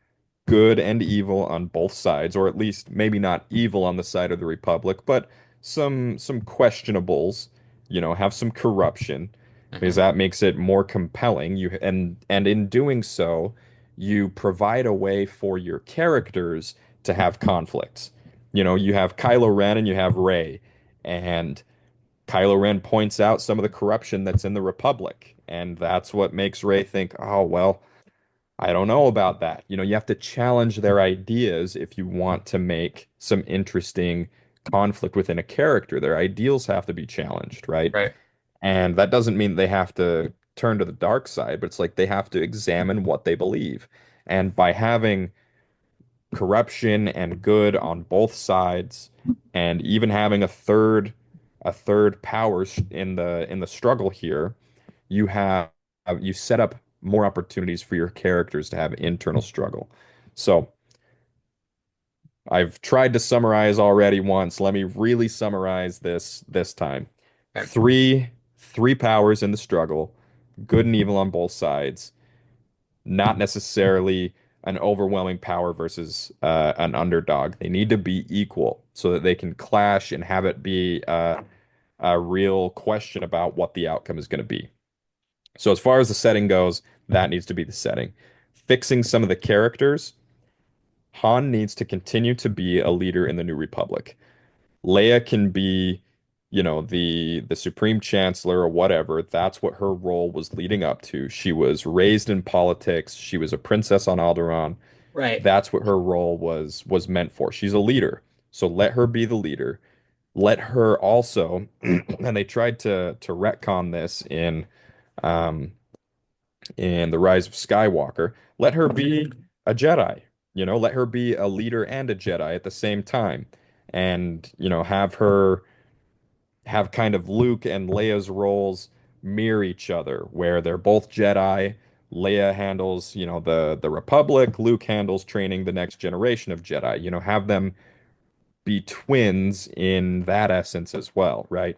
Speaker 2: good and evil on both sides, or at least maybe not evil on the side of the Republic, but some questionables, you know, have some corruption, because
Speaker 1: Hmm.
Speaker 2: that makes it more compelling. And in doing so, you provide a way for your characters to have conflicts. You know, you have Kylo Ren and you have Rey, and Kylo Ren points out some of the corruption that's in the Republic, and that's what makes Rey think, oh, well, I don't know about that. You know, you have to challenge their ideas if you want to make some interesting conflict within a character. Their ideals have to be challenged, right?
Speaker 1: Right.
Speaker 2: And that doesn't mean they have to. turn to the dark side, but it's like they have to examine what they believe. And by having corruption and good on both sides, and even having a third power in the struggle here, you have you set up more opportunities for your characters to have internal struggle. So I've tried to summarize already once. Let me really summarize this time.
Speaker 1: Okay.
Speaker 2: Three powers in the struggle, good and evil on both sides, not necessarily an overwhelming power versus an underdog. They need to be equal so that they can clash and have it be a real question about what the outcome is going to be. So as far as the setting goes, that needs to be the setting. Fixing some of the characters, Han needs to continue to be a leader in the New Republic. Leia can be, the Supreme Chancellor or whatever. That's what her role was leading up to. She was raised in politics. She was a princess on Alderaan.
Speaker 1: Right.
Speaker 2: That's what her role was meant for. She's a leader. So let her be the leader. Let her also, and they tried to retcon this um in The Rise of Skywalker, let her be a Jedi. Let her be a leader and a Jedi at the same time. And, have kind of Luke and Leia's roles mirror each other, where they're both Jedi. Leia handles, the Republic. Luke handles training the next generation of Jedi. Have them be twins in that essence as well, right?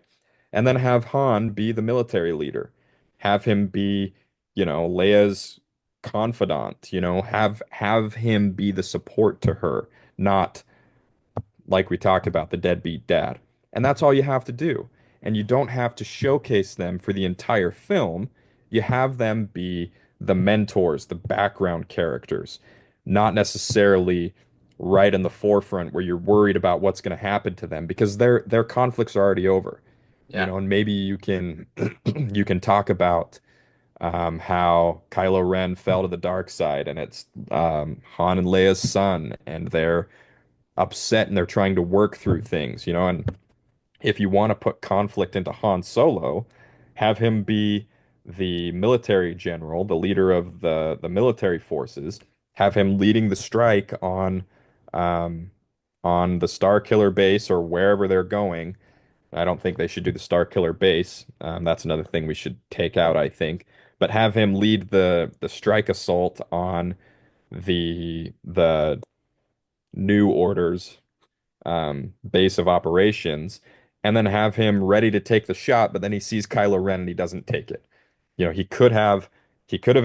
Speaker 2: And then have Han be the military leader. Have him be, Leia's confidant, have him be the support to her, not like we talked about, the deadbeat dad. And that's all you have to do. And you don't have to showcase them for the entire film. You have them be the mentors, the background characters, not necessarily right in the forefront where you're worried about what's going to happen to them because their conflicts are already over.
Speaker 1: Yeah.
Speaker 2: And maybe you can you can talk about how Kylo Ren fell to the dark side and it's Han and Leia's son and they're upset and they're trying to work through things, and if you want to put conflict into Han Solo, have him be the military general, the leader of the military forces, have him leading the strike um on the Star Killer base or wherever they're going. I don't think they should do the Star Killer base. That's another thing we should take out, I think. But have him lead the strike assault on the New Order's base of operations, and then have him ready to take the shot, but then he sees Kylo Ren and he doesn't take it. He could have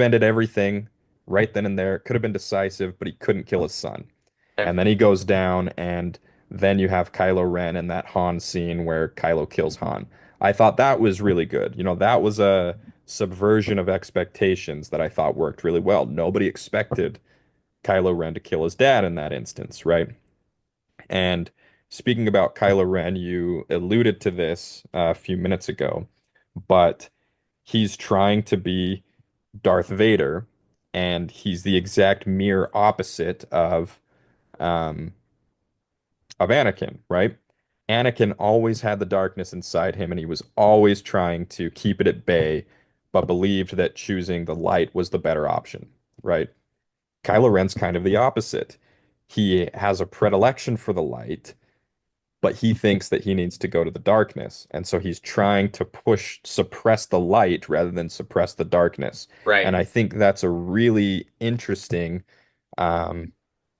Speaker 2: ended everything right then and there. It could have been decisive, but he couldn't kill his son.
Speaker 1: Okay.
Speaker 2: And then he goes down, and then you have Kylo Ren in that Han scene where Kylo kills Han. I thought that was really good. That was a subversion of expectations that I thought worked really well. Nobody expected Kylo Ren to kill his dad in that instance, right? And speaking about Kylo Ren, you alluded to this a few minutes ago, but he's trying to be Darth Vader, and he's the exact mirror opposite um, of Anakin, right? Anakin always had the darkness inside him, and he was always trying to keep it at bay, but believed that choosing the light was the better option, right? Kylo Ren's kind of the opposite. He has a predilection for the light, but he thinks that he needs to go to the darkness. And so he's trying to suppress the light rather than suppress the darkness.
Speaker 1: Right.
Speaker 2: And I think that's a really interesting um,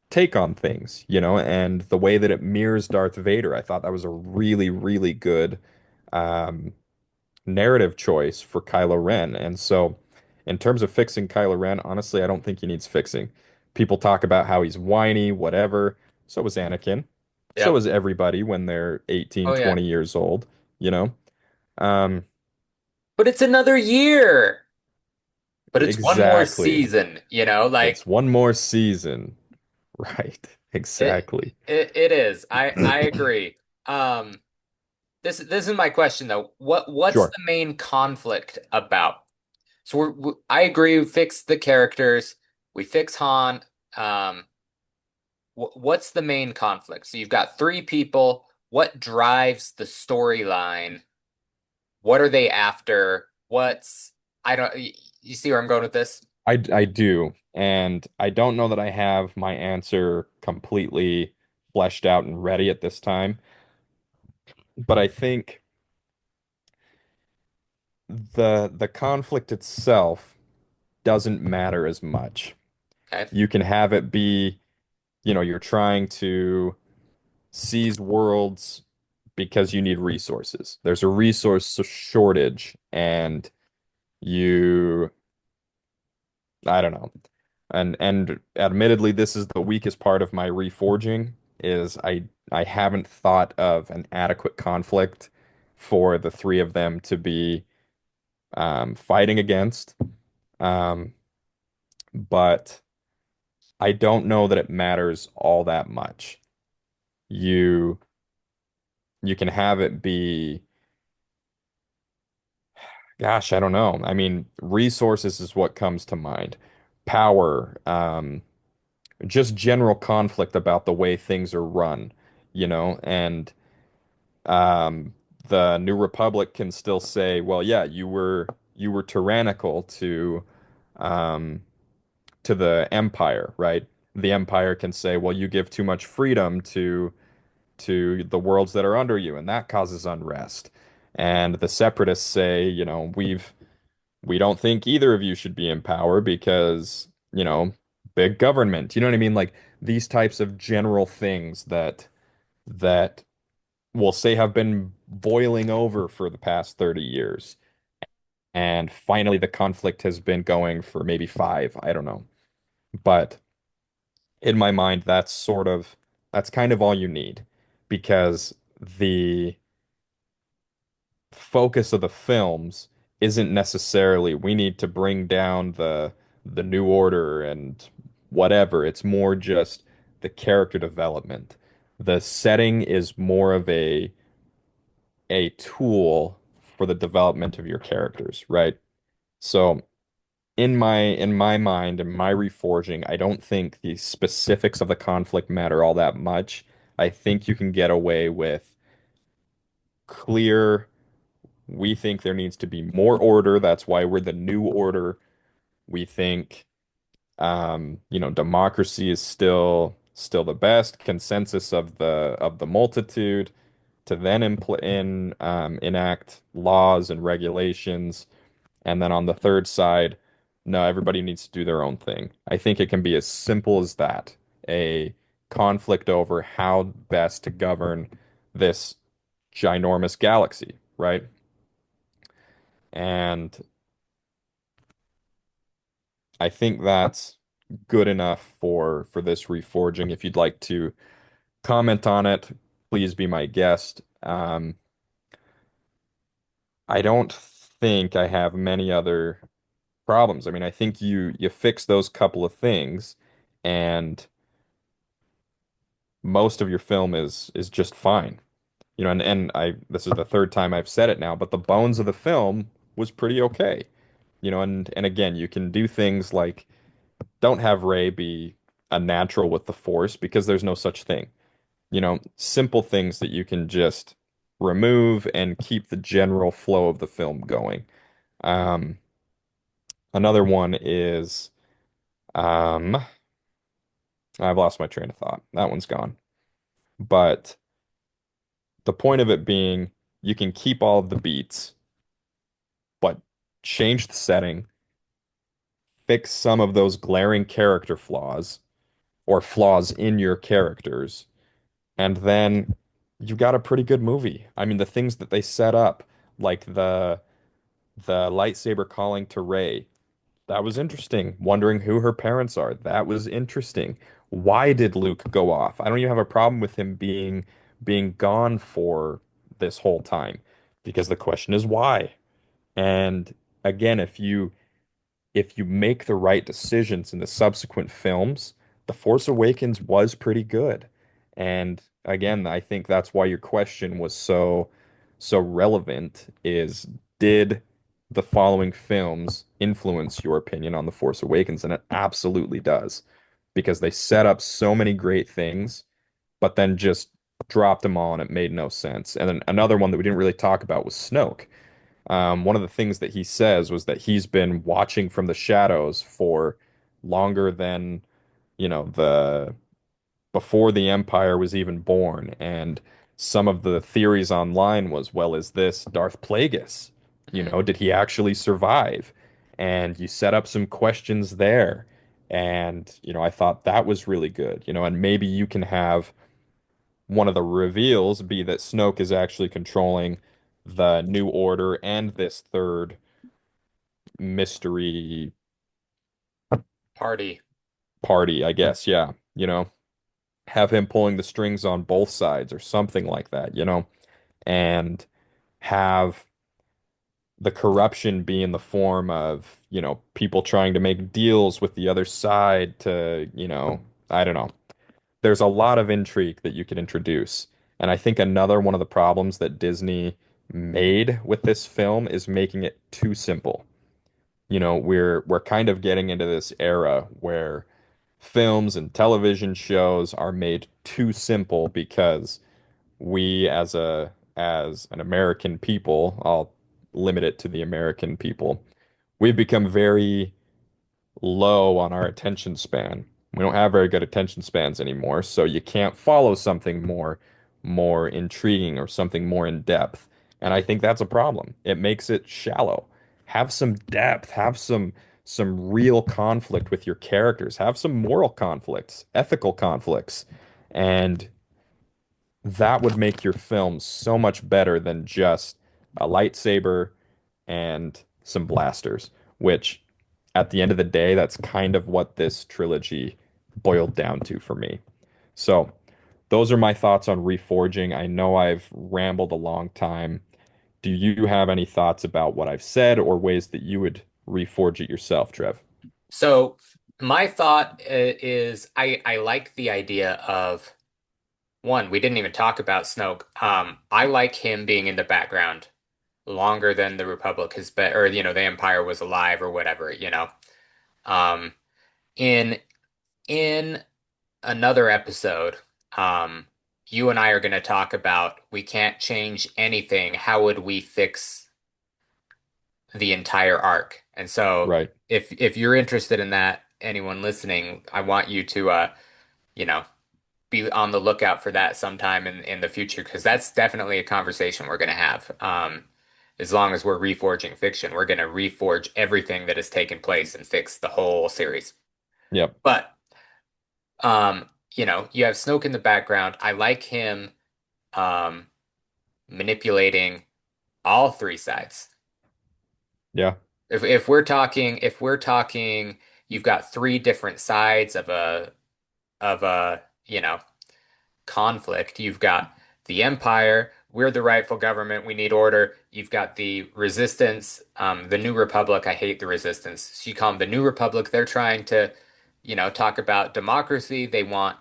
Speaker 2: take on things, and the way that it mirrors Darth Vader. I thought that was a really, really good um, narrative choice for Kylo Ren. And so, in terms of fixing Kylo Ren, honestly, I don't think he needs fixing. People talk about how he's whiny, whatever. So was Anakin. So
Speaker 1: Yep.
Speaker 2: is everybody when they're
Speaker 1: Oh
Speaker 2: 18,
Speaker 1: yeah.
Speaker 2: 20 years old, you know? Um,
Speaker 1: But it's another year. But it's one more
Speaker 2: exactly.
Speaker 1: season,
Speaker 2: It's one more season. Right.
Speaker 1: it
Speaker 2: Exactly.
Speaker 1: it is. I agree. Um this is my question though. What's
Speaker 2: Sure.
Speaker 1: the main conflict about? So I agree, we fix the characters, we fix Han. Um what's the main conflict? So you've got three people. What drives the storyline? What are they after? I don't. You see where I'm going with this?
Speaker 2: I do, and I don't know that I have my answer completely fleshed out and ready at this time, but I think the conflict itself doesn't matter as much.
Speaker 1: Okay.
Speaker 2: You can have it be, you're trying to seize worlds because you need resources. There's a resource shortage, and you, I don't know. And admittedly, this is the weakest part of my reforging is I haven't thought of an adequate conflict for the three of them to be fighting against. Um, but I don't know that it matters all that much. You you can have it be, gosh, I don't know. I mean, resources is what comes to mind. Power, just general conflict about the way things are run, and um, the New Republic can still say, well, yeah, you were tyrannical um, to the Empire, right? The Empire can say, well, you give too much freedom to the worlds that are under you, and that causes unrest. And the Separatists say, we don't think either of you should be in power because, big government. You know what I mean? Like these types of general things that we'll say have been boiling over for the past 30 years. And finally the conflict has been going for maybe five, I don't know. But in my mind, that's kind of all you need because the focus of the films isn't necessarily we need to bring down the new order and whatever. It's more just the character development. The setting is more of a tool for the development of your characters, right? So in my mind, in my reforging, I don't think the specifics of the conflict matter all that much. I think you can get away with clear. We think there needs to be more order. That's why we're the new order. We think, democracy is still the best consensus of the multitude to then enact laws and regulations. And then on the third side, no, everybody needs to do their own thing. I think it can be as simple as that. A conflict over how best to govern this ginormous galaxy, right? And I think that's good enough for this reforging. If you'd like to comment on it, please be my guest. I don't think I have many other problems. I mean, I think you fix those couple of things, and most of your film is just fine. And I this is the third time I've said it now, but the bones of the film was pretty okay. And again, you can do things like don't have Rey be a natural with the Force because there's no such thing. Simple things that you can just remove and keep the general flow of the film going. Um, Another one is I've lost my train of thought. That one's gone. But the point of it being you can keep all of the beats, but change the setting, fix some of those glaring character flaws or flaws in your characters, and then you've got a pretty good movie. I mean, the things that they set up, like the lightsaber calling to Rey, that was interesting. Wondering who her parents are, that was interesting. Why did Luke go off? I don't even have a problem with him being gone for this whole time, because the question is why. And again, if you make the right decisions in the subsequent films, The Force Awakens was pretty good. And again, I think that's why your question was so relevant is did the following films influence your opinion on The Force Awakens? And it absolutely does because they set up so many great things, but then just dropped them all and it made no sense. And then another one that we didn't really talk about was Snoke. One of the things that he says was that he's been watching from the shadows for longer than, the before the Empire was even born. And some of the theories online was, well, is this Darth Plagueis?
Speaker 1: Mhm.
Speaker 2: Did he actually survive? And you set up some questions there. And, I thought that was really good, and maybe you can have one of the reveals be that Snoke is actually controlling the New Order and this third mystery
Speaker 1: Party.
Speaker 2: party, I guess. Yeah. Have him pulling the strings on both sides or something like that, and have the corruption be in the form of, people trying to make deals with the other side to, I don't know. There's a lot of intrigue that you could introduce. And I think another one of the problems that Disney made with this film is making it too simple. We're kind of getting into this era where films and television shows are made too simple because we as an American people, I'll limit it to the American people, we've become very low on our attention span. We don't have very good attention spans anymore, so you can't follow something more intriguing or something more in depth. And I think that's a problem. It makes it shallow. Have some depth, have some real conflict with your characters, have some moral conflicts, ethical conflicts. And that would make your film so much better than just a lightsaber and some blasters, which at the end of the day, that's kind of what this trilogy boiled down to for me. So, those are my thoughts on Reforging. I know I've rambled a long time. Do you have any thoughts about what I've said or ways that you would reforge it yourself, Trev?
Speaker 1: So my thought is I like the idea of one, we didn't even talk about Snoke. I like him being in the background longer than the Republic has been, or the Empire was alive or whatever. Um, in in another episode, um, you and I are going to talk about we can't change anything. How would we fix the entire arc? And so,
Speaker 2: Right.
Speaker 1: if you're interested in that, anyone listening, I want you to you know, be on the lookout for that sometime in the future because that's definitely a conversation we're going to have. As long as we're reforging fiction, we're going to reforge everything that has taken place and fix the whole series.
Speaker 2: Yep.
Speaker 1: But you have Snoke in the background. I like him um manipulating all three sides.
Speaker 2: Yeah.
Speaker 1: If we're talking, you've got three different sides of a conflict. You've got the Empire, we're the rightful government, we need order. You've got the Resistance, the New Republic. I hate the Resistance. So you call them the New Republic. They're trying to, talk about democracy. They want,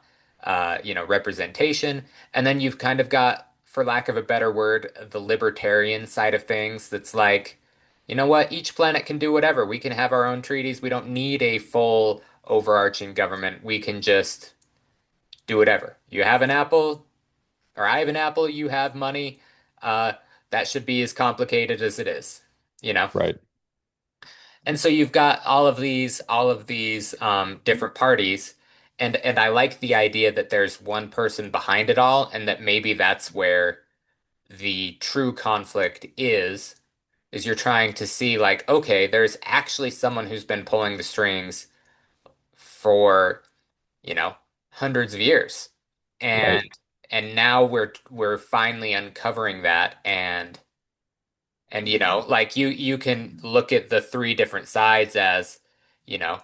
Speaker 1: representation. And then you've kind of got, for lack of a better word, the libertarian side of things that's like, you know what? Each planet can do whatever. We can have our own treaties. We don't need a full overarching government. We can just do whatever. You have an apple, or I have an apple, you have money. Uh, that should be as complicated as it is, you know?
Speaker 2: Right.
Speaker 1: And so you've got all of these different parties, and I like the idea that there's one person behind it all, and that maybe that's where the true conflict is you're trying to see like, okay, there's actually someone who's been pulling the strings for you know, hundreds of years.
Speaker 2: Right.
Speaker 1: And now we're finally uncovering that and like you can look at the three different sides as, you know,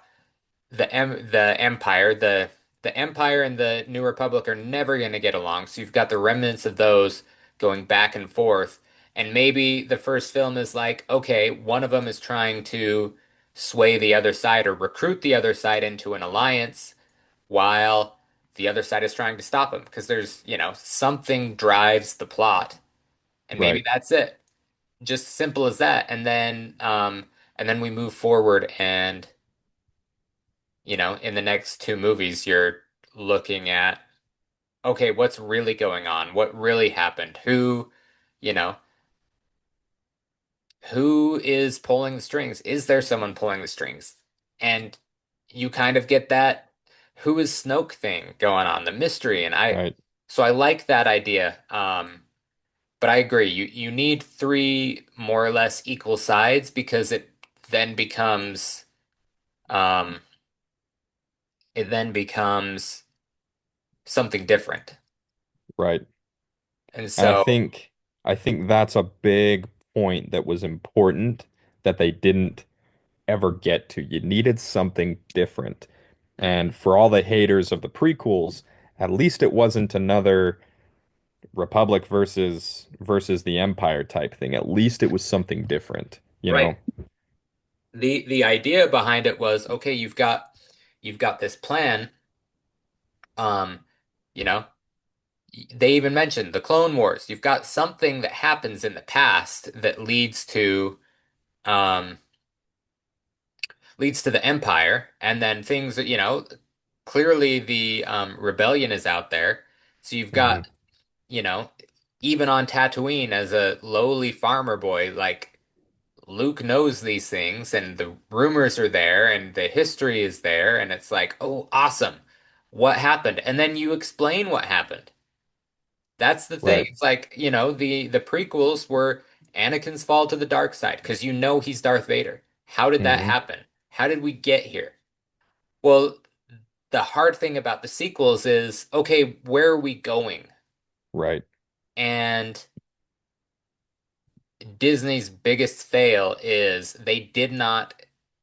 Speaker 1: the Empire, the Empire and the New Republic are never going to get along. So you've got the remnants of those going back and forth. And maybe the first film is like, okay, one of them is trying to sway the other side or recruit the other side into an alliance while the other side is trying to stop him because there's, something drives the plot. And maybe
Speaker 2: Right.
Speaker 1: that's it. Just simple as that. And then we move forward and, in the next two movies, you're looking at, okay, what's really going on? What really happened? You know, who is pulling the strings? Is there someone pulling the strings? And you kind of get that who is Snoke thing going on, the mystery, and
Speaker 2: Right.
Speaker 1: so I like that idea. But I agree, you need three more or less equal sides because then becomes um it then becomes something different.
Speaker 2: Right.
Speaker 1: And
Speaker 2: And I
Speaker 1: so,
Speaker 2: think I think that's a big point that was important that they didn't ever get to. You needed something different.
Speaker 1: mhm,
Speaker 2: And for all the haters of the prequels, at least it wasn't another Republic versus the Empire type thing. At least it was something different, you
Speaker 1: right.
Speaker 2: know?
Speaker 1: The idea behind it was, okay, you've got this plan. Um, you know, they even mentioned the Clone Wars. You've got something that happens in the past that um leads to the Empire, and then things that, clearly the rebellion is out there. So you've
Speaker 2: Hmm.
Speaker 1: got, you know, even on Tatooine as a lowly farmer boy, like Luke knows these things and the rumors are there and the history is there and it's like, "Oh, awesome. What happened?" And then you explain what happened. That's the thing.
Speaker 2: Right.
Speaker 1: It's like, the prequels were Anakin's fall to the dark side because he's Darth Vader. How did that
Speaker 2: Hmm.
Speaker 1: happen? How did we get here? Well, the hard thing about the sequels is, okay, where are we going?
Speaker 2: Right.
Speaker 1: And Disney's biggest fail is they did not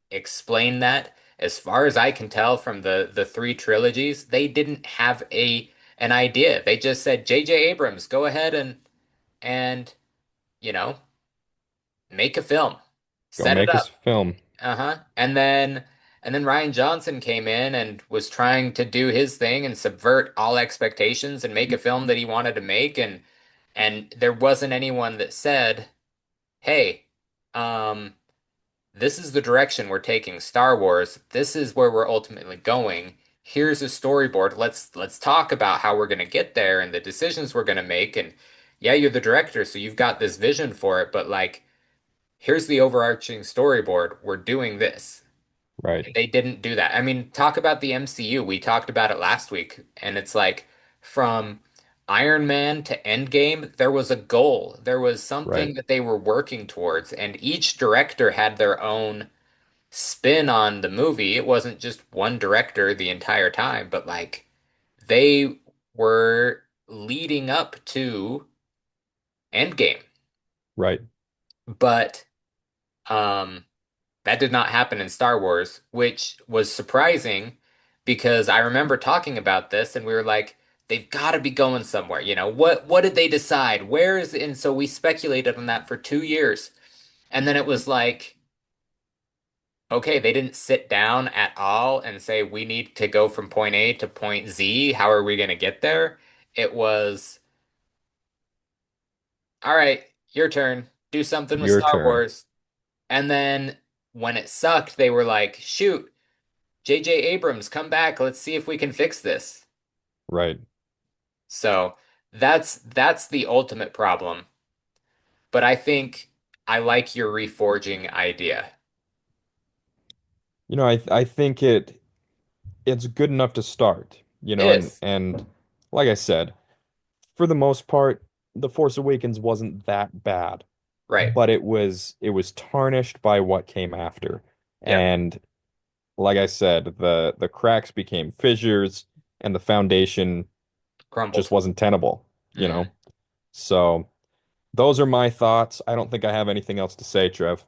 Speaker 1: explain that. As far as I can tell from the three trilogies, they didn't have an idea. They just said, J.J. Abrams, go ahead and you know, make a film.
Speaker 2: Go
Speaker 1: Set it
Speaker 2: make us
Speaker 1: up.
Speaker 2: a film.
Speaker 1: Uh-huh. And then Ryan Johnson came in and was trying to do his thing and subvert all expectations and make a film that he wanted to make and there wasn't anyone that said, "Hey, um this is the direction we're taking Star Wars. This is where we're ultimately going. Here's a storyboard. Let's talk about how we're going to get there and the decisions we're going to make and yeah, you're the director, so you've got this vision for it, but like here's the overarching storyboard. We're doing this."
Speaker 2: Right.
Speaker 1: They didn't do that. I mean, talk about the MCU. We talked about it last week, and it's like from Iron Man to Endgame, there was a goal. There was
Speaker 2: Right.
Speaker 1: something that they were working towards, and each director had their own spin on the movie. It wasn't just one director the entire time, but like they were leading up to Endgame.
Speaker 2: Right.
Speaker 1: But um that did not happen in Star Wars, which was surprising because I remember talking about this and we were like, they've got to be going somewhere. What did they decide? Where is it? And so we speculated on that for 2 years. And then it was like, okay, they didn't sit down at all and say, we need to go from point A to point Z. How are we going to get there? It was, all right, your turn. Do something with
Speaker 2: Your
Speaker 1: Star
Speaker 2: turn.
Speaker 1: Wars. And then when it sucked, they were like, shoot. J.J. Abrams, come back. Let's see if we can fix this.
Speaker 2: Right.
Speaker 1: So that's the ultimate problem. But I think I like your reforging idea.
Speaker 2: I think it's good enough to start,
Speaker 1: It
Speaker 2: and
Speaker 1: is.
Speaker 2: like I said, for the most part, The Force Awakens wasn't that bad,
Speaker 1: Right.
Speaker 2: but it was tarnished by what came after.
Speaker 1: Yep.
Speaker 2: And like I said, the cracks became fissures and the foundation just
Speaker 1: Crumbled.
Speaker 2: wasn't tenable, you know.
Speaker 1: Mhm.
Speaker 2: So those are my thoughts. I don't think I have anything else to say, Trev.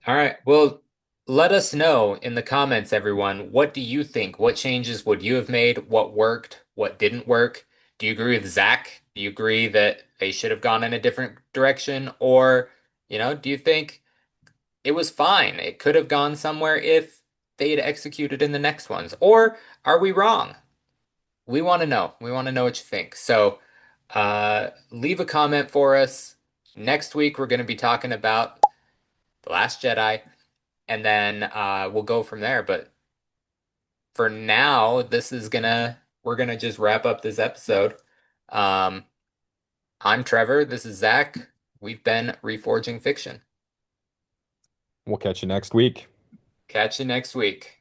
Speaker 1: All right. Well, let us know in the comments, everyone. What do you think? What changes would you have made? What worked? What didn't work? Do you agree with Zach? Do you agree that they should have gone in a different direction? Or, do you think it was fine? It could have gone somewhere if they had executed in the next ones. Or are we wrong? We want to know. We want to know what you think. So, leave a comment for us. Next week, we're going to be talking about The Last Jedi, and then we'll go from there. But for now, we're gonna just wrap up this episode. Um, I'm Trevor. This is Zach. We've been Reforging Fiction.
Speaker 2: We'll catch you next week.
Speaker 1: Catch you next week.